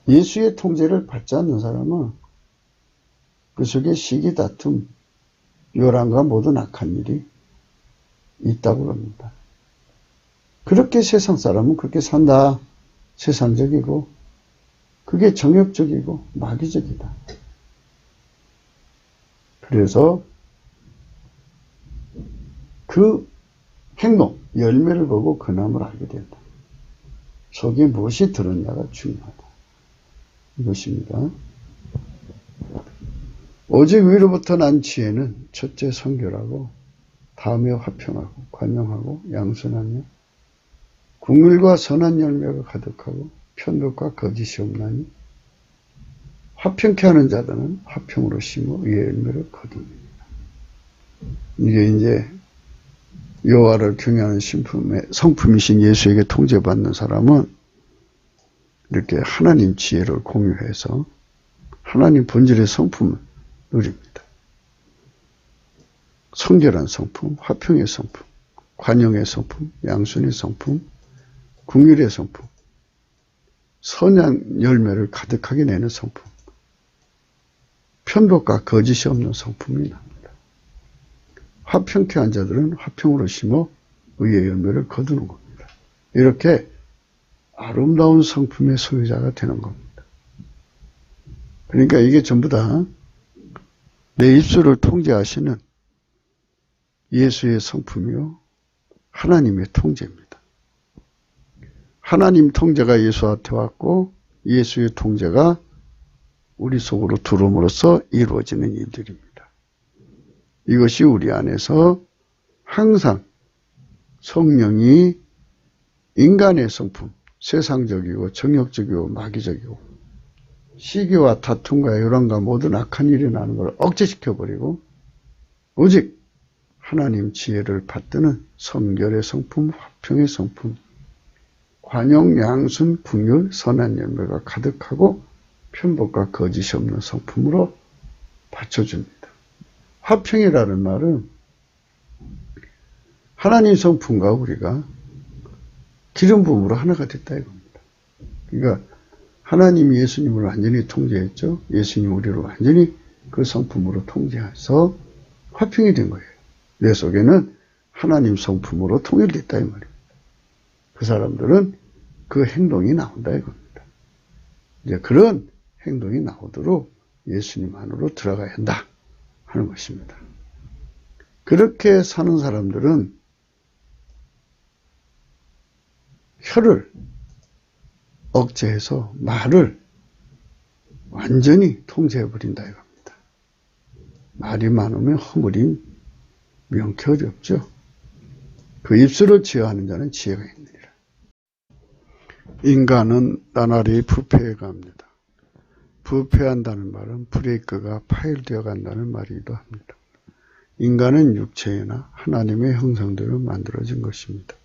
예수의 통제를 받지 않는 사람은 그 속에 시기, 다툼, 열환과 모든 악한 일이 있다고 합니다. 그렇게 세상 사람은 그렇게 산다. 세상적이고 그게 정욕적이고 마귀적이다. 그래서 그 행동, 열매를 보고 근함을 알게 된다. 속에 무엇이 들었냐가 중요하다. 이것입니다. 오직 위로부터 난 지혜는 첫째 성결하고 다음에 화평하고 관용하고 양순하며 국률과 선한 열매가 가득하고 편독과 거짓이 없나니 화평케 하는 자들은 화평으로 심어 의의 열매를 거둡니다. 이게 이제 여호와를 경외하는 성품이신 예수에게 통제받는 사람은 이렇게 하나님 지혜를 공유해서 하나님 본질의 성품을 누립니다. 청결한 성품, 화평의 성품, 관용의 성품, 양순의 성품, 궁율의 성품, 선한 열매를 가득하게 내는 성품, 편법과 거짓이 없는 성품이 납니다. 화평케 한 자들은 화평으로 심어 의의 열매를 거두는 겁니다. 이렇게 아름다운 성품의 소유자가 되는 겁니다. 그러니까 이게 전부 다 내 입술을 통제하시는 예수의 성품이요, 하나님의 통제입니다. 하나님 통제가 예수한테 왔고 예수의 통제가 우리 속으로 들어옴으로써 이루어지는 일들입니다. 이것이 우리 안에서 항상 성령이 인간의 성품, 세상적이고 정욕적이고 마귀적이고 시기와 다툼과 요란과 모든 악한 일이 나는 걸 억제시켜버리고 오직 하나님 지혜를 받드는 성결의 성품, 화평의 성품, 관용, 양순, 궁율, 선한 열매가 가득하고 편법과 거짓이 없는 성품으로 받쳐줍니다. 화평이라는 말은 하나님 성품과 우리가 기름 부음으로 하나가 됐다 이겁니다. 그러니까 하나님이 예수님을 완전히 통제했죠. 예수님이 우리를 완전히 그 성품으로 통제해서 화평이 된 거예요. 내 속에는 하나님 성품으로 통일됐다 이 말입니다. 그 사람들은 그 행동이 나온다 이겁니다. 이제 그런 행동이 나오도록 예수님 안으로 들어가야 한다 하는 것입니다. 그렇게 사는 사람들은 혀를 억제해서 말을 완전히 통제해버린다 이겁니다. 말이 많으면 허물이 명쾌 어렵죠. 그 입술을 지혜하는 자는 지혜가 있느니라. 인간은 나날이 부패해 갑니다. 부패한다는 말은 브레이크가 파열되어 간다는 말이기도 합니다. 인간은 육체나 하나님의 형상대로 만들어진 것입니다.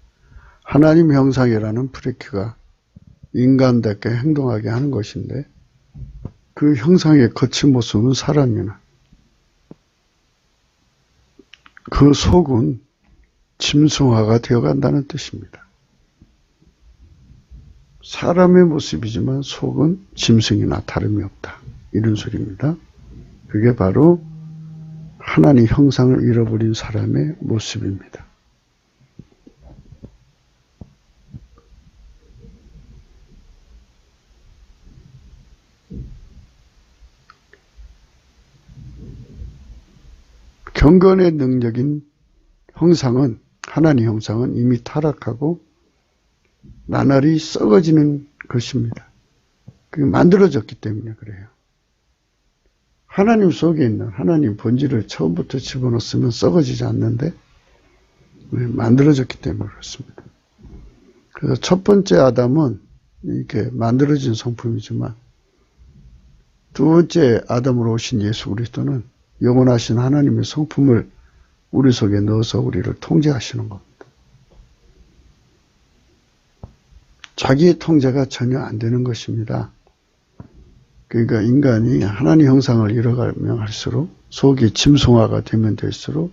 하나님 형상이라는 브레이크가 인간답게 행동하게 하는 것인데 그 형상의 거친 모습은 사람이나 그 속은 짐승화가 되어간다는 뜻입니다. 사람의 모습이지만 속은 짐승이나 다름이 없다. 이런 소리입니다. 그게 바로 하나님 형상을 잃어버린 사람의 모습입니다. 경건의 능력인 형상은, 하나님 형상은 이미 타락하고 나날이 썩어지는 것입니다. 그게 만들어졌기 때문에 그래요. 하나님 속에 있는 하나님 본질을 처음부터 집어넣었으면 썩어지지 않는데 만들어졌기 때문에 그렇습니다. 그래서 첫 번째 아담은 이렇게 만들어진 성품이지만 두 번째 아담으로 오신 예수 그리스도는 영원하신 하나님의 성품을 우리 속에 넣어서 우리를 통제하시는 겁니다. 자기의 통제가 전혀 안 되는 것입니다. 그러니까 인간이 하나님 형상을 잃어가면 할수록 속이 짐승화가 되면 될수록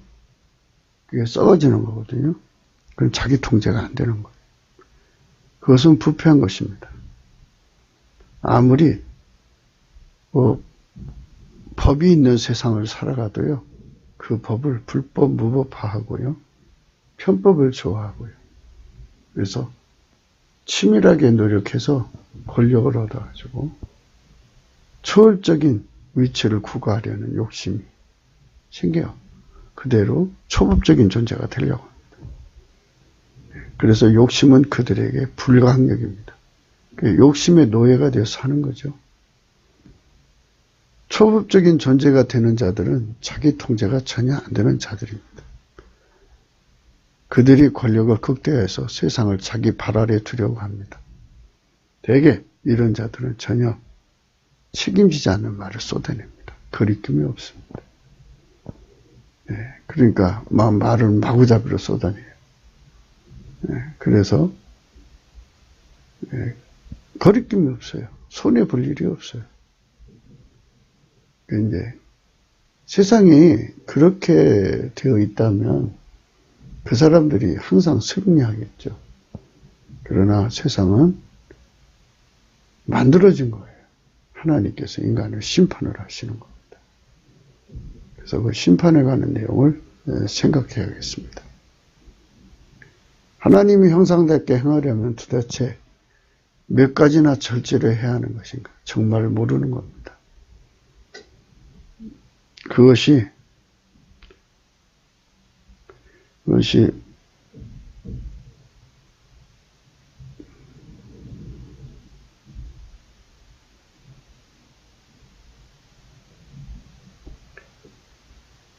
그게 썩어지는 거거든요. 그럼 자기 통제가 안 되는 거예요. 그것은 부패한 것입니다. 아무리 법이 있는 세상을 살아가도요. 그 법을 불법, 무법화하고요. 편법을 좋아하고요. 그래서 치밀하게 노력해서 권력을 얻어가지고 초월적인 위치를 구가하려는 욕심이 생겨요. 그대로 초법적인 존재가 되려고 합니다. 그래서 욕심은 그들에게 불가항력입니다. 욕심의 노예가 되어서 사는 거죠. 초법적인 존재가 되는 자들은 자기 통제가 전혀 안 되는 자들입니다. 그들이 권력을 극대화해서 세상을 자기 발 아래 두려고 합니다. 대개 이런 자들은 전혀 책임지지 않는 말을 쏟아냅니다. 거리낌이 없습니다. 그러니까 말을 마구잡이로 쏟아내요. 그래서 거리낌이 없어요. 손해 볼 일이 없어요. 이제 세상이 그렇게 되어 있다면 그 사람들이 항상 승리하겠죠. 그러나 세상은 만들어진 거예요. 하나님께서 인간을 심판을 하시는 겁니다. 그래서 그 심판에 관한 내용을 생각해야겠습니다. 하나님이 형상답게 행하려면 도대체 몇 가지나 절제를 해야 하는 것인가? 정말 모르는 겁니다. 그것이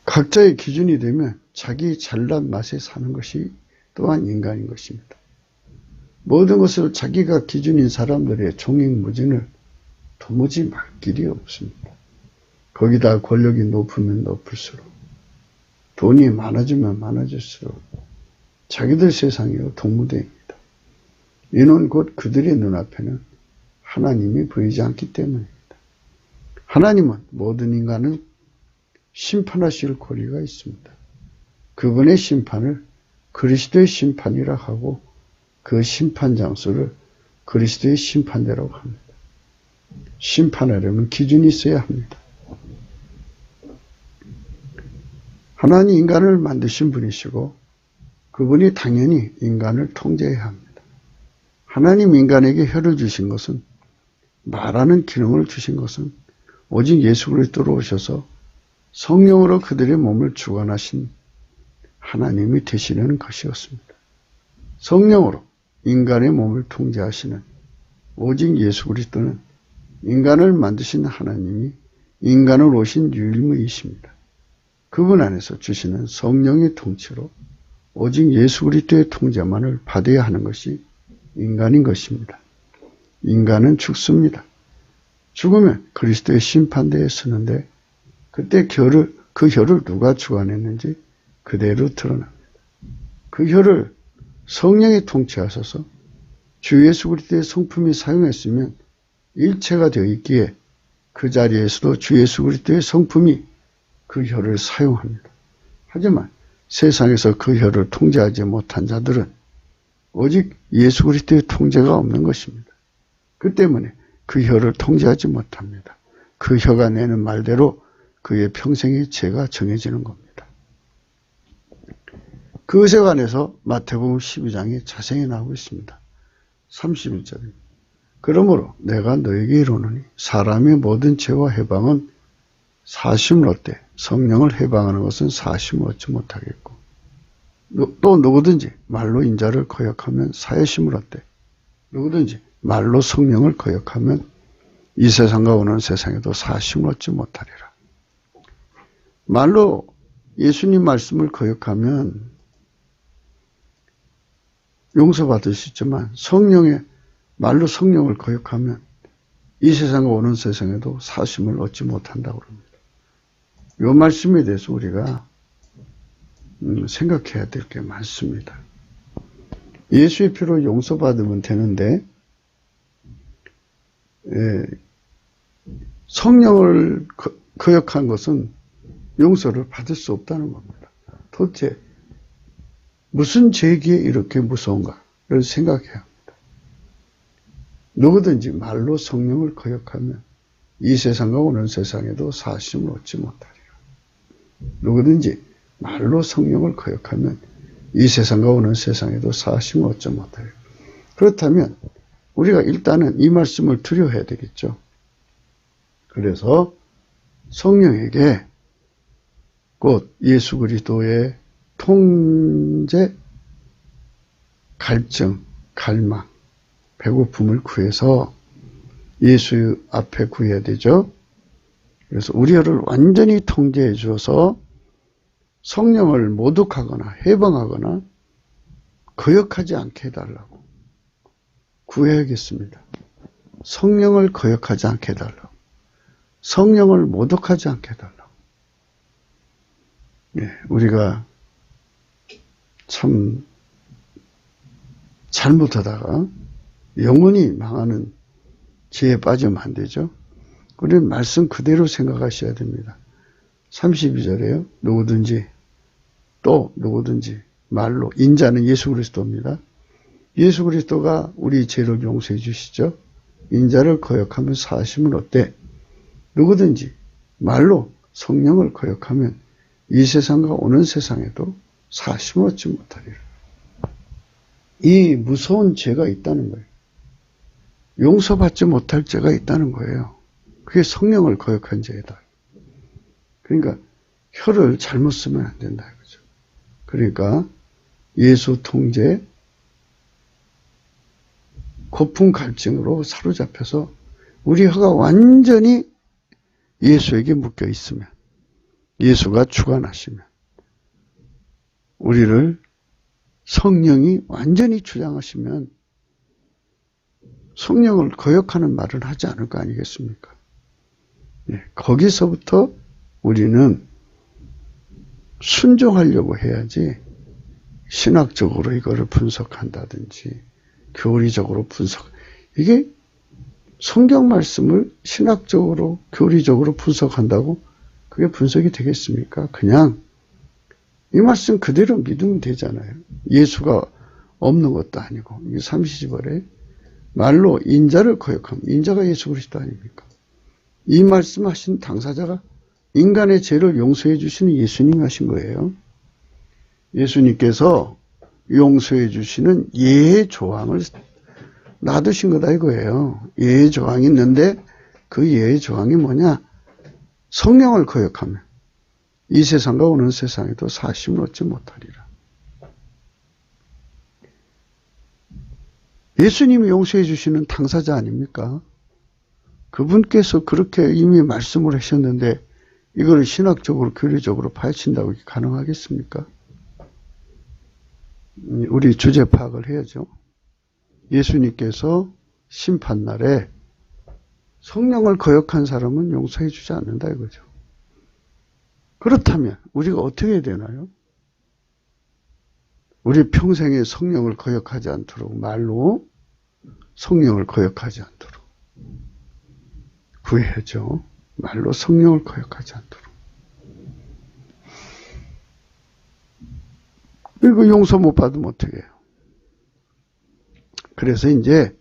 각자의 기준이 되면 자기 잘난 맛에 사는 것이 또한 인간인 것입니다. 모든 것을 자기가 기준인 사람들의 종횡무진을 도무지 막 길이 없습니다. 거기다 권력이 높으면 높을수록, 돈이 많아지면 많아질수록 자기들 세상이요 동무대입니다. 이는 곧 그들의 눈앞에는 하나님이 보이지 않기 때문입니다. 하나님은 모든 인간을 심판하실 권리가 있습니다. 그분의 심판을 그리스도의 심판이라 하고 그 심판 장소를 그리스도의 심판대라고 합니다. 심판하려면 기준이 있어야 합니다. 하나님 인간을 만드신 분이시고 그분이 당연히 인간을 통제해야 합니다. 하나님 인간에게 혀를 주신 것은, 말하는 기능을 주신 것은 오직 예수 그리스도로 오셔서 성령으로 그들의 몸을 주관하신 하나님이 되시는 것이었습니다. 성령으로 인간의 몸을 통제하시는 오직 예수 그리스도는 인간을 만드신 하나님이 인간을 오신 유일무이십니다. 그분 안에서 주시는 성령의 통치로 오직 예수 그리스도의 통제만을 받아야 하는 것이 인간인 것입니다. 인간은 죽습니다. 죽으면 그리스도의 심판대에 서는데 그때 그 혀를 누가 주관했는지 그대로 드러납니다. 그 혀를 성령이 통치하셔서 주 예수 그리스도의 성품이 사용했으면 일체가 되어 있기에 그 자리에서도 주 예수 그리스도의 성품이 그 혀를 사용합니다. 하지만 세상에서 그 혀를 통제하지 못한 자들은 오직 예수 그리스도의 통제가 없는 것입니다. 그 때문에 그 혀를 통제하지 못합니다. 그 혀가 내는 말대로 그의 평생의 죄가 정해지는 겁니다. 그것에 관해서 마태복음 12장에 자세히 나오고 있습니다. 31절입니다. 그러므로 내가 너에게 이르노니 사람의 모든 죄와 해방은 사심을 얻되 성령을 해방하는 것은 사심을 얻지 못하겠고, 또 누구든지 말로 인자를 거역하면 사회심을 얻되 누구든지 말로 성령을 거역하면 이 세상과 오는 세상에도 사심을 얻지 못하리라. 말로 예수님 말씀을 거역하면 용서받을 수 있지만 말로 성령을 거역하면 이 세상과 오는 세상에도 사심을 얻지 못한다고 합니다. 이 말씀에 대해서 우리가 생각해야 될 게 많습니다. 예수의 피로 용서받으면 되는데 성령을 거역한 것은 용서를 받을 수 없다는 겁니다. 도대체 무슨 죄기에 이렇게 무서운가를 생각해야 합니다. 누구든지 말로 성령을 거역하면 이 세상과 오는 세상에도 사심을 얻지 못하리라. 누구든지 말로 성령을 거역하면 이 세상과 오는 세상에도 사심을 얻지 못하리라. 그렇다면 우리가 일단은 이 말씀을 두려워해야 되겠죠. 그래서 성령에게 곧 예수 그리스도의 통제, 갈증, 갈망, 배고픔을 구해서 예수 앞에 구해야 되죠. 그래서 우리 혀를 완전히 통제해 주어서 성령을 모독하거나 해방하거나 거역하지 않게 해달라고 구해야겠습니다. 성령을 거역하지 않게 해달라고, 성령을 모독하지 않게 해달라고. 우리가 참 잘못하다가 영원히 망하는 죄에 빠지면 안 되죠. 우리는 말씀 그대로 생각하셔야 됩니다. 32절에요. 누구든지 또 누구든지 말로 인자는 예수 그리스도입니다. 예수 그리스도가 우리 죄를 용서해 주시죠. 인자를 거역하면 사하시면 어때? 누구든지 말로 성령을 거역하면 이 세상과 오는 세상에도 사하심을 얻지 못하리라. 이 무서운 죄가 있다는 거예요. 용서받지 못할 죄가 있다는 거예요. 그게 성령을 거역한 죄다. 그러니까 혀를 잘못 쓰면 안 된다 이거죠. 그러니까 예수 통제, 고품 갈증으로 사로잡혀서 우리 혀가 완전히 예수에게 묶여 있으면, 예수가 주관하시면, 우리를 성령이 완전히 주장하시면 성령을 거역하는 말을 하지 않을 거 아니겠습니까? 예, 거기서부터 우리는 순종하려고 해야지 신학적으로 이거를 분석한다든지 교리적으로 이게 성경 말씀을 신학적으로 교리적으로 분석한다고 그게 분석이 되겠습니까? 그냥 이 말씀 그대로 믿으면 되잖아요. 예수가 없는 것도 아니고 이게 30절에 말로 인자를 거역하면 인자가 예수 그리스도 아닙니까? 이 말씀하신 당사자가 인간의 죄를 용서해 주시는 예수님이 하신 거예요. 예수님께서 용서해 주시는 예의 조항을 놔두신 거다 이거예요. 예의 조항이 있는데 그 예의 조항이 뭐냐? 성령을 거역하면 이 세상과 오는 세상에도 사심을 얻지 못하리라. 예수님이 용서해 주시는 당사자 아닙니까? 그분께서 그렇게 이미 말씀을 하셨는데 이걸 신학적으로 교리적으로 파헤친다고 가능하겠습니까? 우리 주제 파악을 해야죠. 예수님께서 심판날에 성령을 거역한 사람은 용서해 주지 않는다 이거죠. 그렇다면 우리가 어떻게 해야 되나요? 우리 평생에 성령을 거역하지 않도록 말로 성령을 거역하지 않도록 구해야죠. 말로 성령을 거역하지 않도록. 그리고 용서 못 받으면 어떻게 해요? 그래서 이제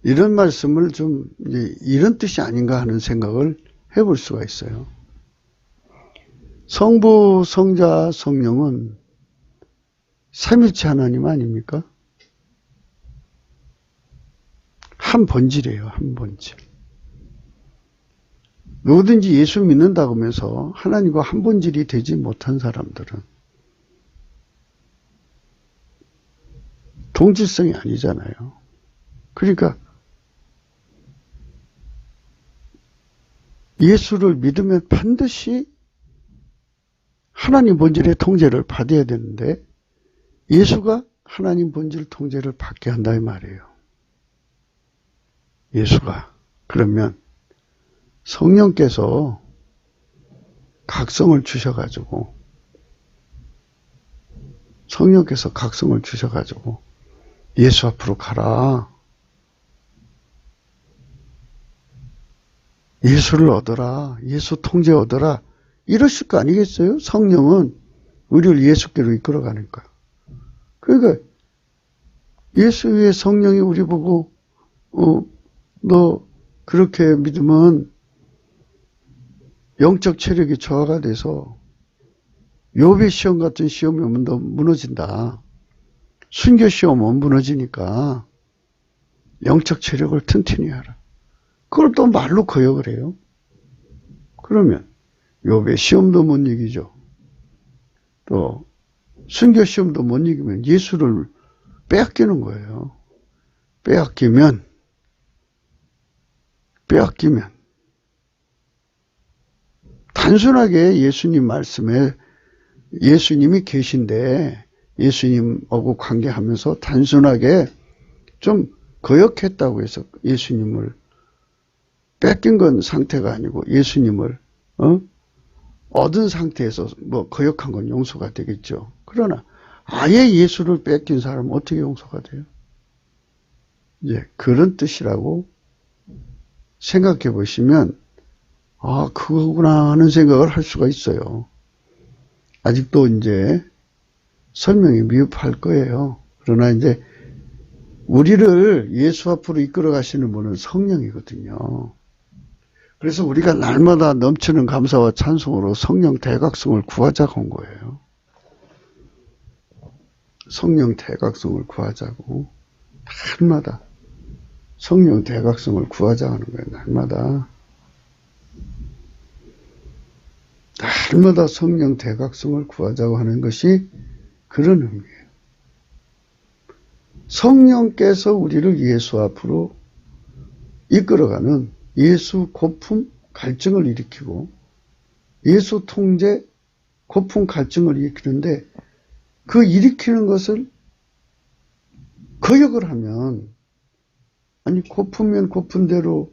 이런 말씀을 좀 이제 이런 뜻이 아닌가 하는 생각을 해볼 수가 있어요. 성부, 성자, 성령은 삼위일체 하나님 아닙니까? 한 본질이에요. 한 본질. 누구든지 예수 믿는다고 하면서 하나님과 한 본질이 되지 못한 사람들은 동질성이 아니잖아요. 그러니까 예수를 믿으면 반드시 하나님 본질의 통제를 받아야 되는데 예수가 하나님 본질 통제를 받게 한다 이 말이에요. 예수가. 그러면 성령께서 각성을 주셔가지고 예수 앞으로 가라. 예수를 얻어라. 예수 통제 얻어라. 이러실 거 아니겠어요? 성령은 우리를 예수께로 이끌어가니까. 그러니까 예수의 성령이 우리 보고 너 그렇게 믿으면 영적 체력이 저하가 돼서 욥의 시험 같은 시험이 오면 너 무너진다. 순교 시험 오면 무너지니까 영적 체력을 튼튼히 하라. 그걸 또 말로 거역을 해요. 그러면 욥의 시험도 못 이기죠. 또 순교 시험도 못 이기면 예수를 빼앗기는 거예요. 빼앗기면 단순하게 예수님 말씀에 예수님이 계신데 예수님하고 관계하면서 단순하게 좀 거역했다고 해서 예수님을 뺏긴 건 상태가 아니고 예수님을 얻은 상태에서 뭐 거역한 건 용서가 되겠죠. 그러나 아예 예수를 뺏긴 사람은 어떻게 용서가 돼요? 이제 그런 뜻이라고 생각해 보시면 아, 그거구나 하는 생각을 할 수가 있어요. 아직도 이제 설명이 미흡할 거예요. 그러나 이제 우리를 예수 앞으로 이끌어 가시는 분은 성령이거든요. 그래서 우리가 날마다 넘치는 감사와 찬송으로 성령 대각성을 구하자고 한 거예요. 성령 대각성을 구하자고. 날마다 성령 대각성을 구하자고 하는 거예요. 날마다 성령 대각성을 구하자고 하는 것이 그런 의미예요. 성령께서 우리를 예수 앞으로 이끌어가는 예수 고품 갈증을 일으키고 예수 통제 고품 갈증을 일으키는데 그 일으키는 것을 거역을 하면 아니 고프면 고픈 대로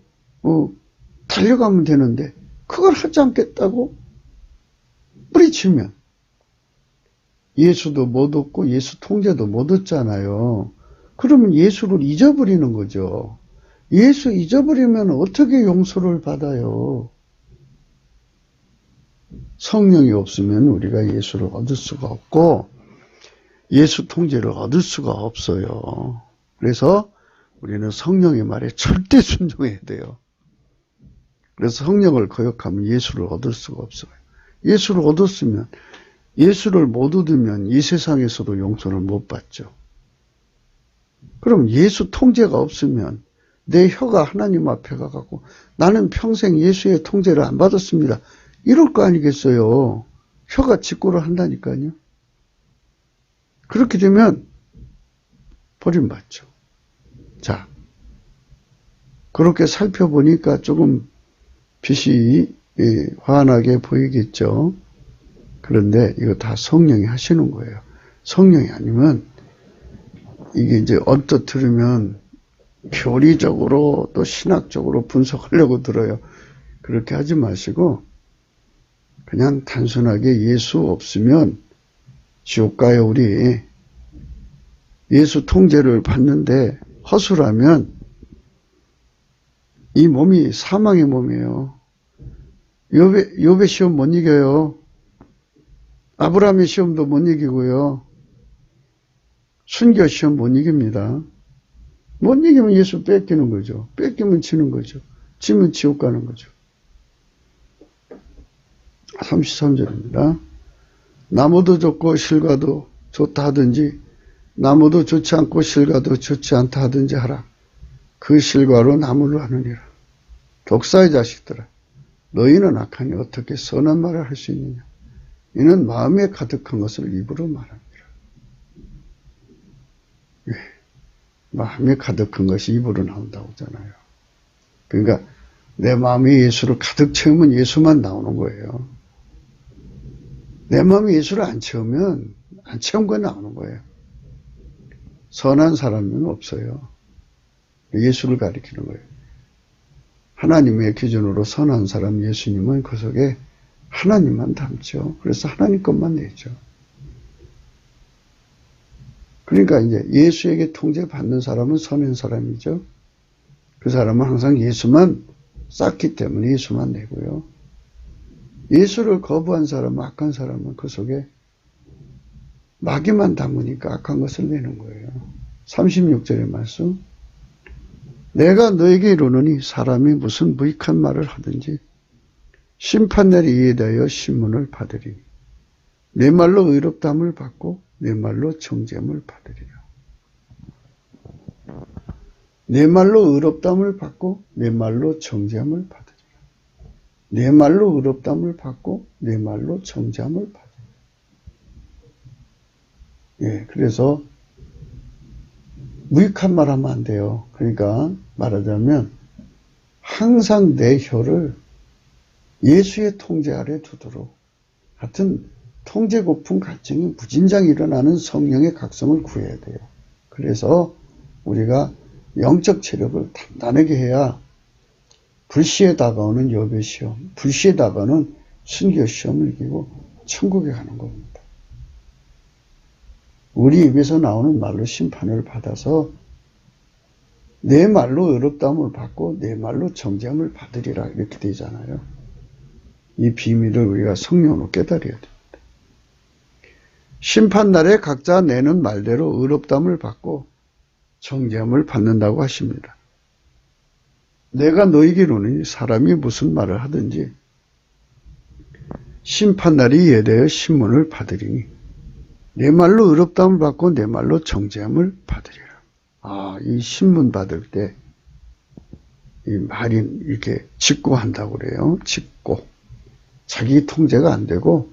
달려가면 되는데 그걸 하지 않겠다고 뿌리치면 예수도 못 얻고 예수 통제도 못 얻잖아요. 그러면 예수를 잊어버리는 거죠. 예수 잊어버리면 어떻게 용서를 받아요? 성령이 없으면 우리가 예수를 얻을 수가 없고 예수 통제를 얻을 수가 없어요. 그래서 우리는 성령의 말에 절대 순종해야 돼요. 그래서 성령을 거역하면 예수를 얻을 수가 없어요. 예수를 얻었으면 예수를 못 얻으면 이 세상에서도 용서를 못 받죠. 그럼 예수 통제가 없으면 내 혀가 하나님 앞에 가갖고 나는 평생 예수의 통제를 안 받았습니다. 이럴 거 아니겠어요. 혀가 직고를 한다니까요. 그렇게 되면 버림받죠. 자, 그렇게 살펴보니까 조금 빛이 환하게 보이겠죠. 그런데 이거 다 성령이 하시는 거예요. 성령이 아니면 이게 이제 언뜻 들으면 교리적으로 또 신학적으로 분석하려고 들어요. 그렇게 하지 마시고 그냥 단순하게 예수 없으면 지옥 가요. 우리 예수 통제를 받는데 허술하면 이 몸이 사망의 몸이에요. 욥의 시험 못 이겨요. 아브라함의 시험도 못 이기고요. 순교 시험 못 이깁니다. 못 이기면 예수 뺏기는 거죠. 뺏기면 지는 거죠. 지면 지옥 가는 거죠. 33절입니다. 나무도 좋고 실과도 좋다 하든지 나무도 좋지 않고 실과도 좋지 않다 하든지 하라. 그 실과로 나무를 하느니라. 독사의 자식들아, 너희는 악하니 어떻게 선한 말을 할 수 있느냐. 이는 마음에 가득한 것을 입으로 말합니다. 예, 마음에 가득한 것이 입으로 나온다고 하잖아요. 그러니까 내 마음이 예수를 가득 채우면 예수만 나오는 거예요. 내 마음이 예수를 안 채우면 안 채운 거 나오는 거예요. 선한 사람은 없어요. 예수를 가리키는 거예요. 하나님의 기준으로 선한 사람 예수님은 그 속에 하나님만 담죠. 그래서 하나님 것만 내죠. 그러니까 이제 예수에게 통제받는 사람은 선한 사람이죠. 그 사람은 항상 예수만 쌓기 때문에 예수만 내고요. 예수를 거부한 사람은 악한 사람은 그 속에 마귀만 담으니까 악한 것을 내는 거예요. 36절의 말씀. 내가 너에게 이르노니 사람이 무슨 무익한 말을 하든지 심판날에 이에 대하여 신문을 받으리니 내 말로 의롭다함을 받고 내 말로 정죄함을 받으리라. 내 말로 의롭다함을 받고 내 말로 정죄함을 받으리라. 내 말로 의롭다함을 받고 내 말로 정죄함을 받으리라. 예, 그래서 무익한 말 하면 안 돼요. 그러니까 말하자면 항상 내 혀를 예수의 통제 아래 두도록 하여튼 통제 고품 갈증이 무진장 일어나는 성령의 각성을 구해야 돼요. 그래서 우리가 영적 체력을 단단하게 해야 불시에 다가오는 욥의 시험, 불시에 다가오는 순교 시험을 이기고 천국에 가는 겁니다. 우리 입에서 나오는 말로 심판을 받아서 내 말로 의롭다함을 받고 내 말로 정죄함을 받으리라 이렇게 되잖아요. 이 비밀을 우리가 성령으로 깨달아야 됩니다. 심판날에 각자 내는 말대로 의롭다함을 받고 정죄함을 받는다고 하십니다. 내가 너희에게 이르노니 사람이 무슨 말을 하든지 심판날이 예대하여 신문을 받으리니 내 말로 의롭다함을 받고 내 말로 정죄함을 받으리라. 이 신문 받을 때 이 말이 이렇게 직고한다고 그래요. 직고. 자기 통제가 안 되고,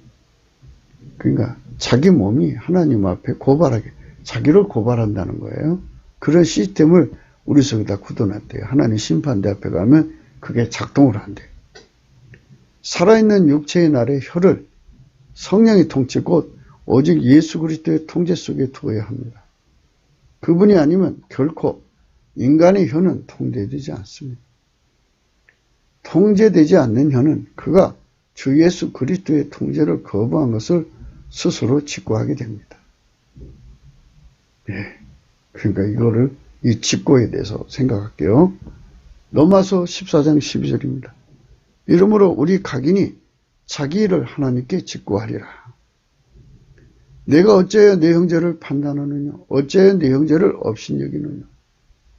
그러니까 자기 몸이 하나님 앞에 고발하게, 자기를 고발한다는 거예요. 그런 시스템을 우리 속에다 굳어놨대요. 하나님 심판대 앞에 가면 그게 작동을 한대요. 살아있는 육체의 날에 혀를 성령이 통치 곧 오직 예수 그리스도의 통제 속에 두어야 합니다. 그분이 아니면 결코 인간의 혀는 통제되지 않습니다. 통제되지 않는 혀는 그가 주 예수 그리스도의 통제를 거부한 것을 스스로 직고하게 됩니다. 그러니까 이거를 이 직고에 대해서 생각할게요. 로마서 14장 12절입니다. 이러므로 우리 각인이 자기 일을 하나님께 직고하리라. 내가 어찌하여 내 형제를 판단하느냐? 어찌하여 내 형제를 업신여기느냐?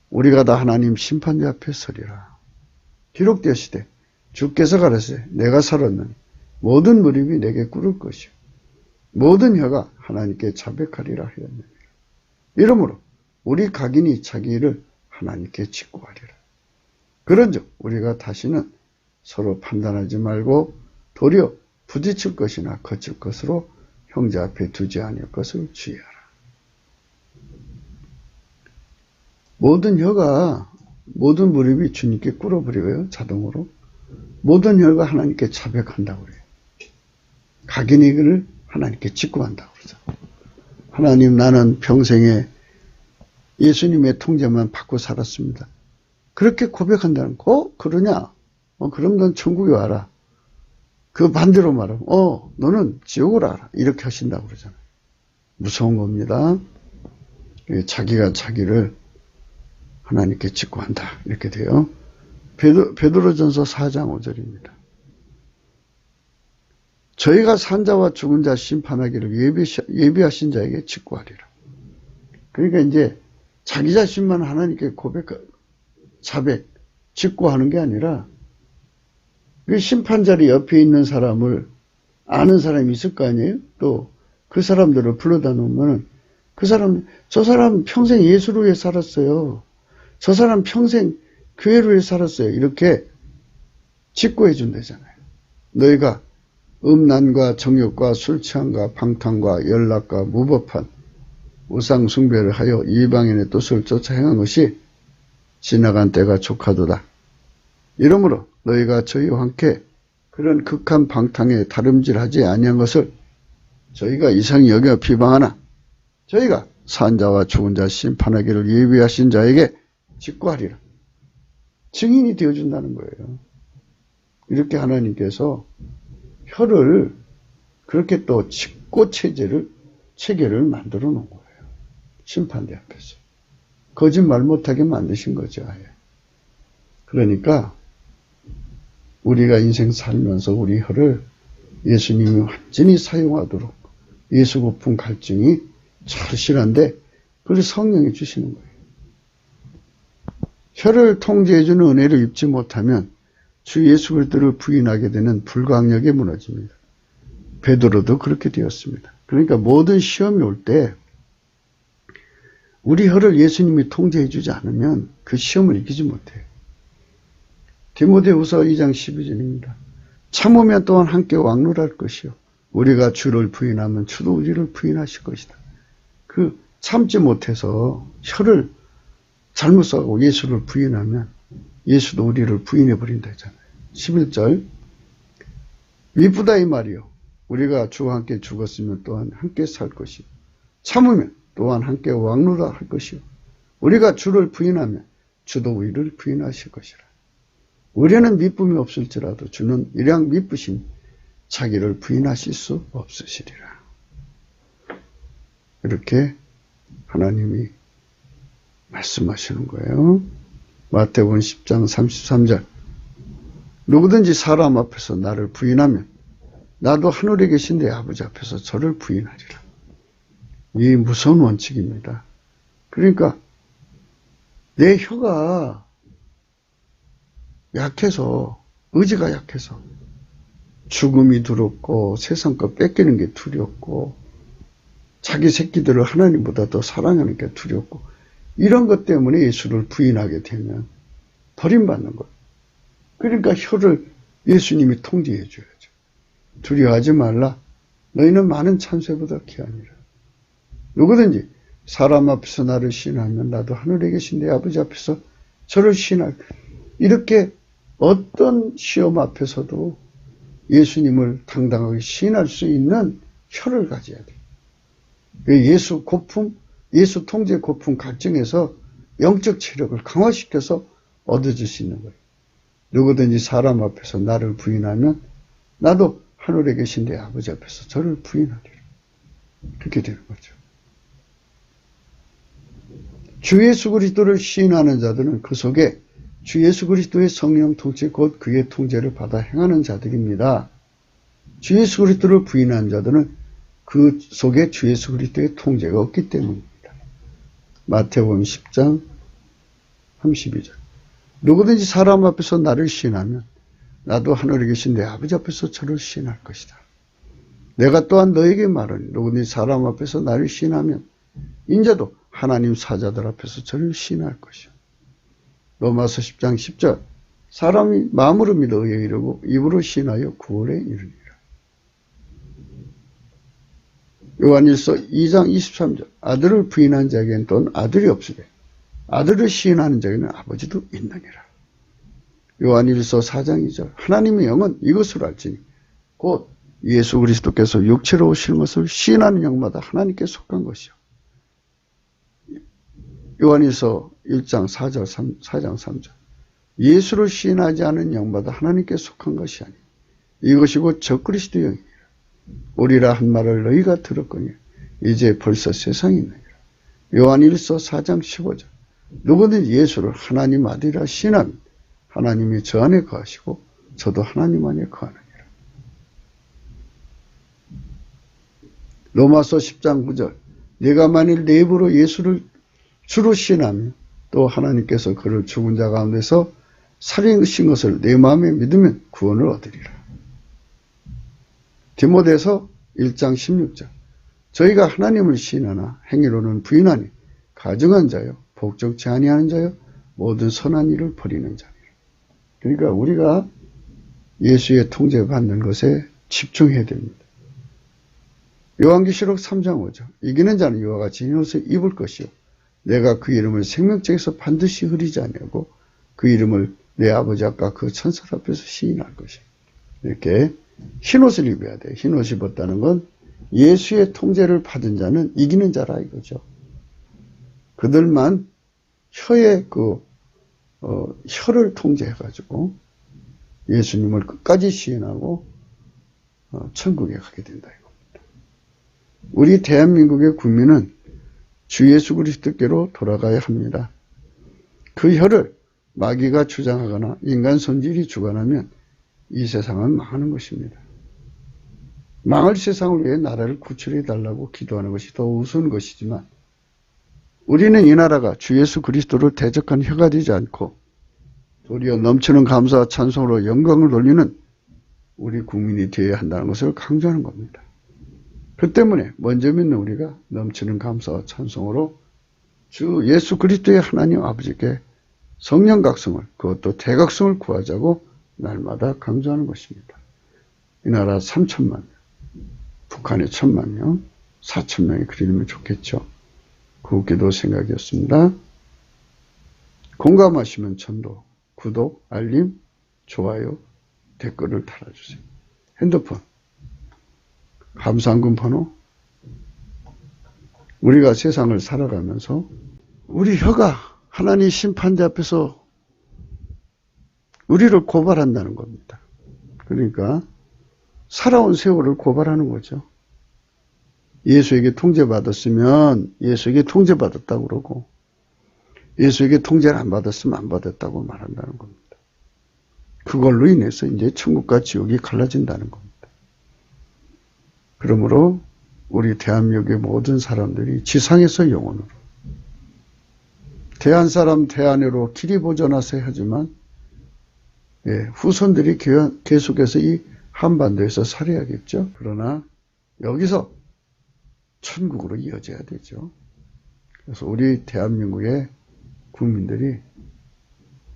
우리가 다 하나님 심판대 앞에 서리라. 기록되었으되 주께서 가라사대 내가 살았느니 모든 무릎이 내게 꿇을 것이요 모든 혀가 하나님께 자백하리라 하였느니라. 이러므로 우리 각인이 자기 일을 하나님께 직고하리라. 그런즉 우리가 다시는 서로 판단하지 말고 도리어 부딪힐 것이나 거칠 것으로 형제 앞에 두지 아니할 것을 주의하라. 모든 혀가 모든 무릎이 주님께 꿇어버리고요. 자동으로. 모든 혀가 하나님께 자백한다고 그래요. 각인의 글을 하나님께 직고한다고 그러죠. 하나님 나는 평생에 예수님의 통제만 받고 살았습니다. 그렇게 고백한다는 거? 그러냐? 그럼 넌 천국에 와라. 그 반대로 말하면 너는 지옥을 알아. 이렇게 하신다고 그러잖아요. 무서운 겁니다. 자기가 자기를 하나님께 직고한다. 이렇게 돼요. 베드로전서 4장 5절입니다. 저희가 산자와 죽은 자 심판하기를 예비하신 자에게 직고하리라. 그러니까 이제 자기 자신만 하나님께 자백, 직고하는 게 아니라 그 심판자리 옆에 있는 사람을 아는 사람이 있을 거 아니에요? 또 그 사람들을 불러다 놓으면 저 사람 평생 예수를 위해 살았어요. 저 사람 평생 교회를 위해 살았어요. 이렇게 직고해 준다잖아요. 너희가 음란과 정욕과 술 취함과 방탕과 연락과 무법한 우상 숭배를 하여 이방인의 뜻을 쫓아 행한 것이 지나간 때가 족하도다. 이러므로 너희가 저희와 함께 그런 극한 방탕에 다름질하지 아니한 것을 저희가 이상히 여겨 비방하나 저희가 산자와 죽은 자 심판하기를 예비하신 자에게 직고하리라. 증인이 되어준다는 거예요. 이렇게 하나님께서 혀를 그렇게 또 직고 체계를 만들어 놓은 거예요. 심판대 앞에서. 거짓말 못하게 만드신 거죠. 아예. 그러니까 우리가 인생 살면서 우리 혀를 예수님이 완전히 사용하도록 예수 고품 갈증이 절실한데 그걸 성령이 주시는 거예요. 혀를 통제해주는 은혜를 입지 못하면 주 예수 그리스도를 부인하게 되는 불강력에 무너집니다. 베드로도 그렇게 되었습니다. 그러니까 모든 시험이 올 때 우리 혀를 예수님이 통제해주지 않으면 그 시험을 이기지 못해요. 디모데후서 2장 12절입니다. 참으면 또한 함께 왕노할 것이요 우리가 주를 부인하면 주도 우리를 부인하실 것이다. 그 참지 못해서 혀를 잘못 써고 예수를 부인하면 예수도 우리를 부인해버린다 했잖아요. 11절 미쁘다 이 말이요 우리가 주와 함께 죽었으면 또한 함께 살 것이요 참으면 또한 함께 왕노라 할 것이요 우리가 주를 부인하면 주도 우리를 부인하실 것이라. 우리는 미쁨이 없을지라도 주는 일양 미쁘신 자기를 부인하실 수 없으시리라. 이렇게 하나님이 말씀하시는 거예요. 마태복음 10장 33절 누구든지 사람 앞에서 나를 부인하면 나도 하늘에 계신 내 아버지 앞에서 저를 부인하리라. 이 무서운 원칙입니다. 그러니까 내 혀가 약해서, 의지가 약해서 죽음이 두렵고 세상 것 뺏기는 게 두렵고 자기 새끼들을 하나님보다 더 사랑하는 게 두렵고 이런 것 때문에 예수를 부인하게 되면 버림받는 거예요. 그러니까 혀를 예수님이 통제해 줘야죠. 두려워하지 말라. 너희는 많은 참새보다 귀하니라. 누구든지 사람 앞에서 나를 시인하면 나도 하늘에 계신 내 아버지 앞에서 저를 시인할. 이렇게 어떤 시험 앞에서도 예수님을 당당하게 시인할 수 있는 혀를 가져야 돼요. 예수 고품, 예수 통제 고품 갈증에서 영적 체력을 강화시켜서 얻어질 수 있는 거예요. 누구든지 사람 앞에서 나를 부인하면 나도 하늘에 계신 내 아버지 앞에서 저를 부인하리라. 그렇게 되는 거죠. 주 예수 그리스도를 시인하는 자들은 그 속에 주 예수 그리스도의 성령 통치 곧 그의 통제를 받아 행하는 자들입니다. 주 예수 그리스도를 부인하는 자들은 그 속에 주 예수 그리스도의 통제가 없기 때문입니다. 마태복음 10장 32절. 누구든지 사람 앞에서 나를 시인하면 나도 하늘에 계신 내 아버지 앞에서 저를 시인할 것이다. 내가 또한 너에게 말하니 누구든지 사람 앞에서 나를 시인하면 인자도 하나님 사자들 앞에서 저를 시인할 것이요. 로마서 10장 10절. 사람이 마음으로 믿어 의에 이르고 입으로 시인하여 구원에 이르니라. 요한일서 2장 23절. 아들을 부인한 자에게는 또한 아들이 없으되 아들을 시인하는 자에게는 아버지도 있느니라. 요한일서 4장 2절. 하나님의 영은 이것을 알지니 곧 예수 그리스도께서 육체로 오시는 것을 시인하는 영마다 하나님께 속한 것이요. 요한일서 1장 4장 3절. 예수를 시인하지 않은 영마다 하나님께 속한 것이 아니 이것이 곧 적그리스도 영이니라. 오리라 한 말을 너희가 들었거니 이제 벌써 세상에 있느니라. 요한일서 4장 15절. 누구든지 예수를 하나님 아들이라 시인하면 하나님이 저 안에 거하시고 저도 하나님 안에 거하느니라. 로마서 10장 9절. 네가 만일 내 입으로 예수를 주로 시인하면 또 하나님께서 그를 죽은 자 가운데서 살리신 것을 내 마음에 믿으면 구원을 얻으리라. 디모데서 1장 16절. 저희가 하나님을 시인하나 행위로는 부인하니 가증한 자요 복종치 아니하는 자요 모든 선한 일을 버리는 자니라. 그러니까 우리가 예수의 통제받는 것에 집중해야 됩니다. 요한계시록 3장 5절. 이기는 자는 이와 같이 흰 옷을 입을 것이요 내가 그 이름을 생명책에서 반드시 흐리지 아니하고 그 이름을 내 아버지 앞과 그 천사 앞에서 시인할 것이요. 이렇게 흰옷을 입어야 돼요. 흰옷 입었다는 건 예수의 통제를 받은 자는 이기는 자라 이거죠. 그들만 혀의 혀를 통제해가지고 예수님을 끝까지 시인하고 천국에 가게 된다 이겁니다. 우리 대한민국의 국민은 주 예수 그리스도께로 돌아가야 합니다. 그 혀를 마귀가 주장하거나 인간 손질이 주관하면 이 세상은 망하는 것입니다. 망할 세상을 위해 나라를 구출해달라고 기도하는 것이 더 우스운 것이지만 우리는 이 나라가 주 예수 그리스도를 대적한 혀가 되지 않고 도리어 넘치는 감사와 찬송으로 영광을 돌리는 우리 국민이 되어야 한다는 것을 강조하는 겁니다. 그 때문에 먼저 믿는 우리가 넘치는 감사와 찬송으로 주 예수 그리스도의 하나님 아버지께 성령 각성을 그것도 대각성을 구하자고 날마다 강조하는 것입니다. 이 나라 3천만 명, 북한에 1,000만 명, 4,000명이 그리면 좋겠죠. 구기도 생각이었습니다. 공감하시면 전도, 구독, 알림, 좋아요, 댓글을 달아주세요. 핸드폰, 감사한금 번호. 우리가 세상을 살아가면서 우리 혀가 하나님 심판대 앞에서 우리를 고발한다는 겁니다. 그러니까 살아온 세월을 고발하는 거죠. 예수에게 통제받았으면 예수에게 통제받았다고 그러고 예수에게 통제를 안 받았으면 안 받았다고 말한다는 겁니다. 그걸로 인해서 이제 천국과 지옥이 갈라진다는 겁니다. 그러므로 우리 대한민국의 모든 사람들이 지상에서 영원으로, 대한 사람 대한으로 길이 보존하세 하지만 후손들이 계속해서 이 한반도에서 살아야겠죠. 그러나 여기서 천국으로 이어져야 되죠. 그래서 우리 대한민국의 국민들이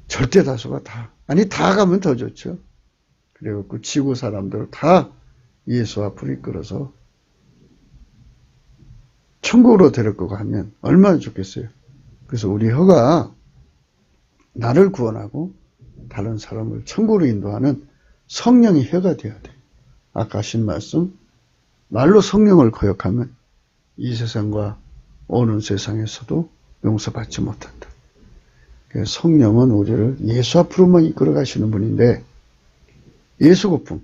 절대 다수가 다 가면 더 좋죠. 그래갖고 지구 사람들을 다 예수 앞으로 이끌어서 천국으로 데려가고 하면 얼마나 좋겠어요. 그래서 우리 혀가 나를 구원하고 다른 사람을 천국으로 인도하는 성령의 혀가 되어야 돼. 아까 하신 말씀, 말로 성령을 거역하면 이 세상과 오는 세상에서도 용서받지 못한다. 성령은 우리를 예수 앞으로만 이끌어 가시는 분인데, 예수 거품,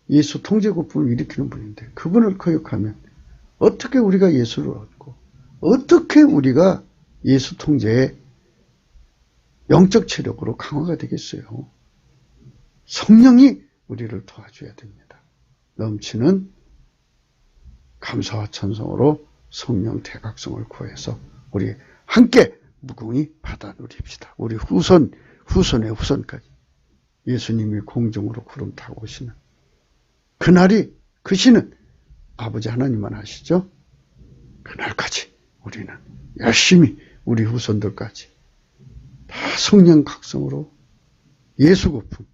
예수 통제 거품을 일으키는 분인데, 그분을 거역하면 어떻게 우리가 예수를 얻고, 어떻게 우리가 예수 통제의 영적 체력으로 강화가 되겠어요. 성령이 우리를 도와줘야 됩니다. 넘치는 감사와 찬송으로 성령 대각성을 구해서 우리 함께 무궁히 받아 누립시다. 우리 후손의 후손까지 예수님이 공중으로 구름 타고 오시는 그날이 크시는 아버지 하나님만 아시죠? 그날까지 우리는 열심히 우리 후손들까지 다 성령 각성으로 예수 거품,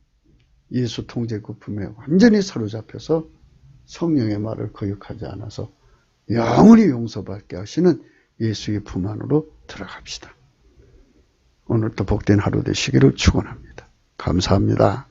예수 통제 거품에 완전히 사로잡혀서 성령의 말을 거역하지 않아서 영원히 용서받게 하시는 예수의 품 안으로 들어갑시다. 오늘도 복된 하루 되시기를 축원합니다. 감사합니다.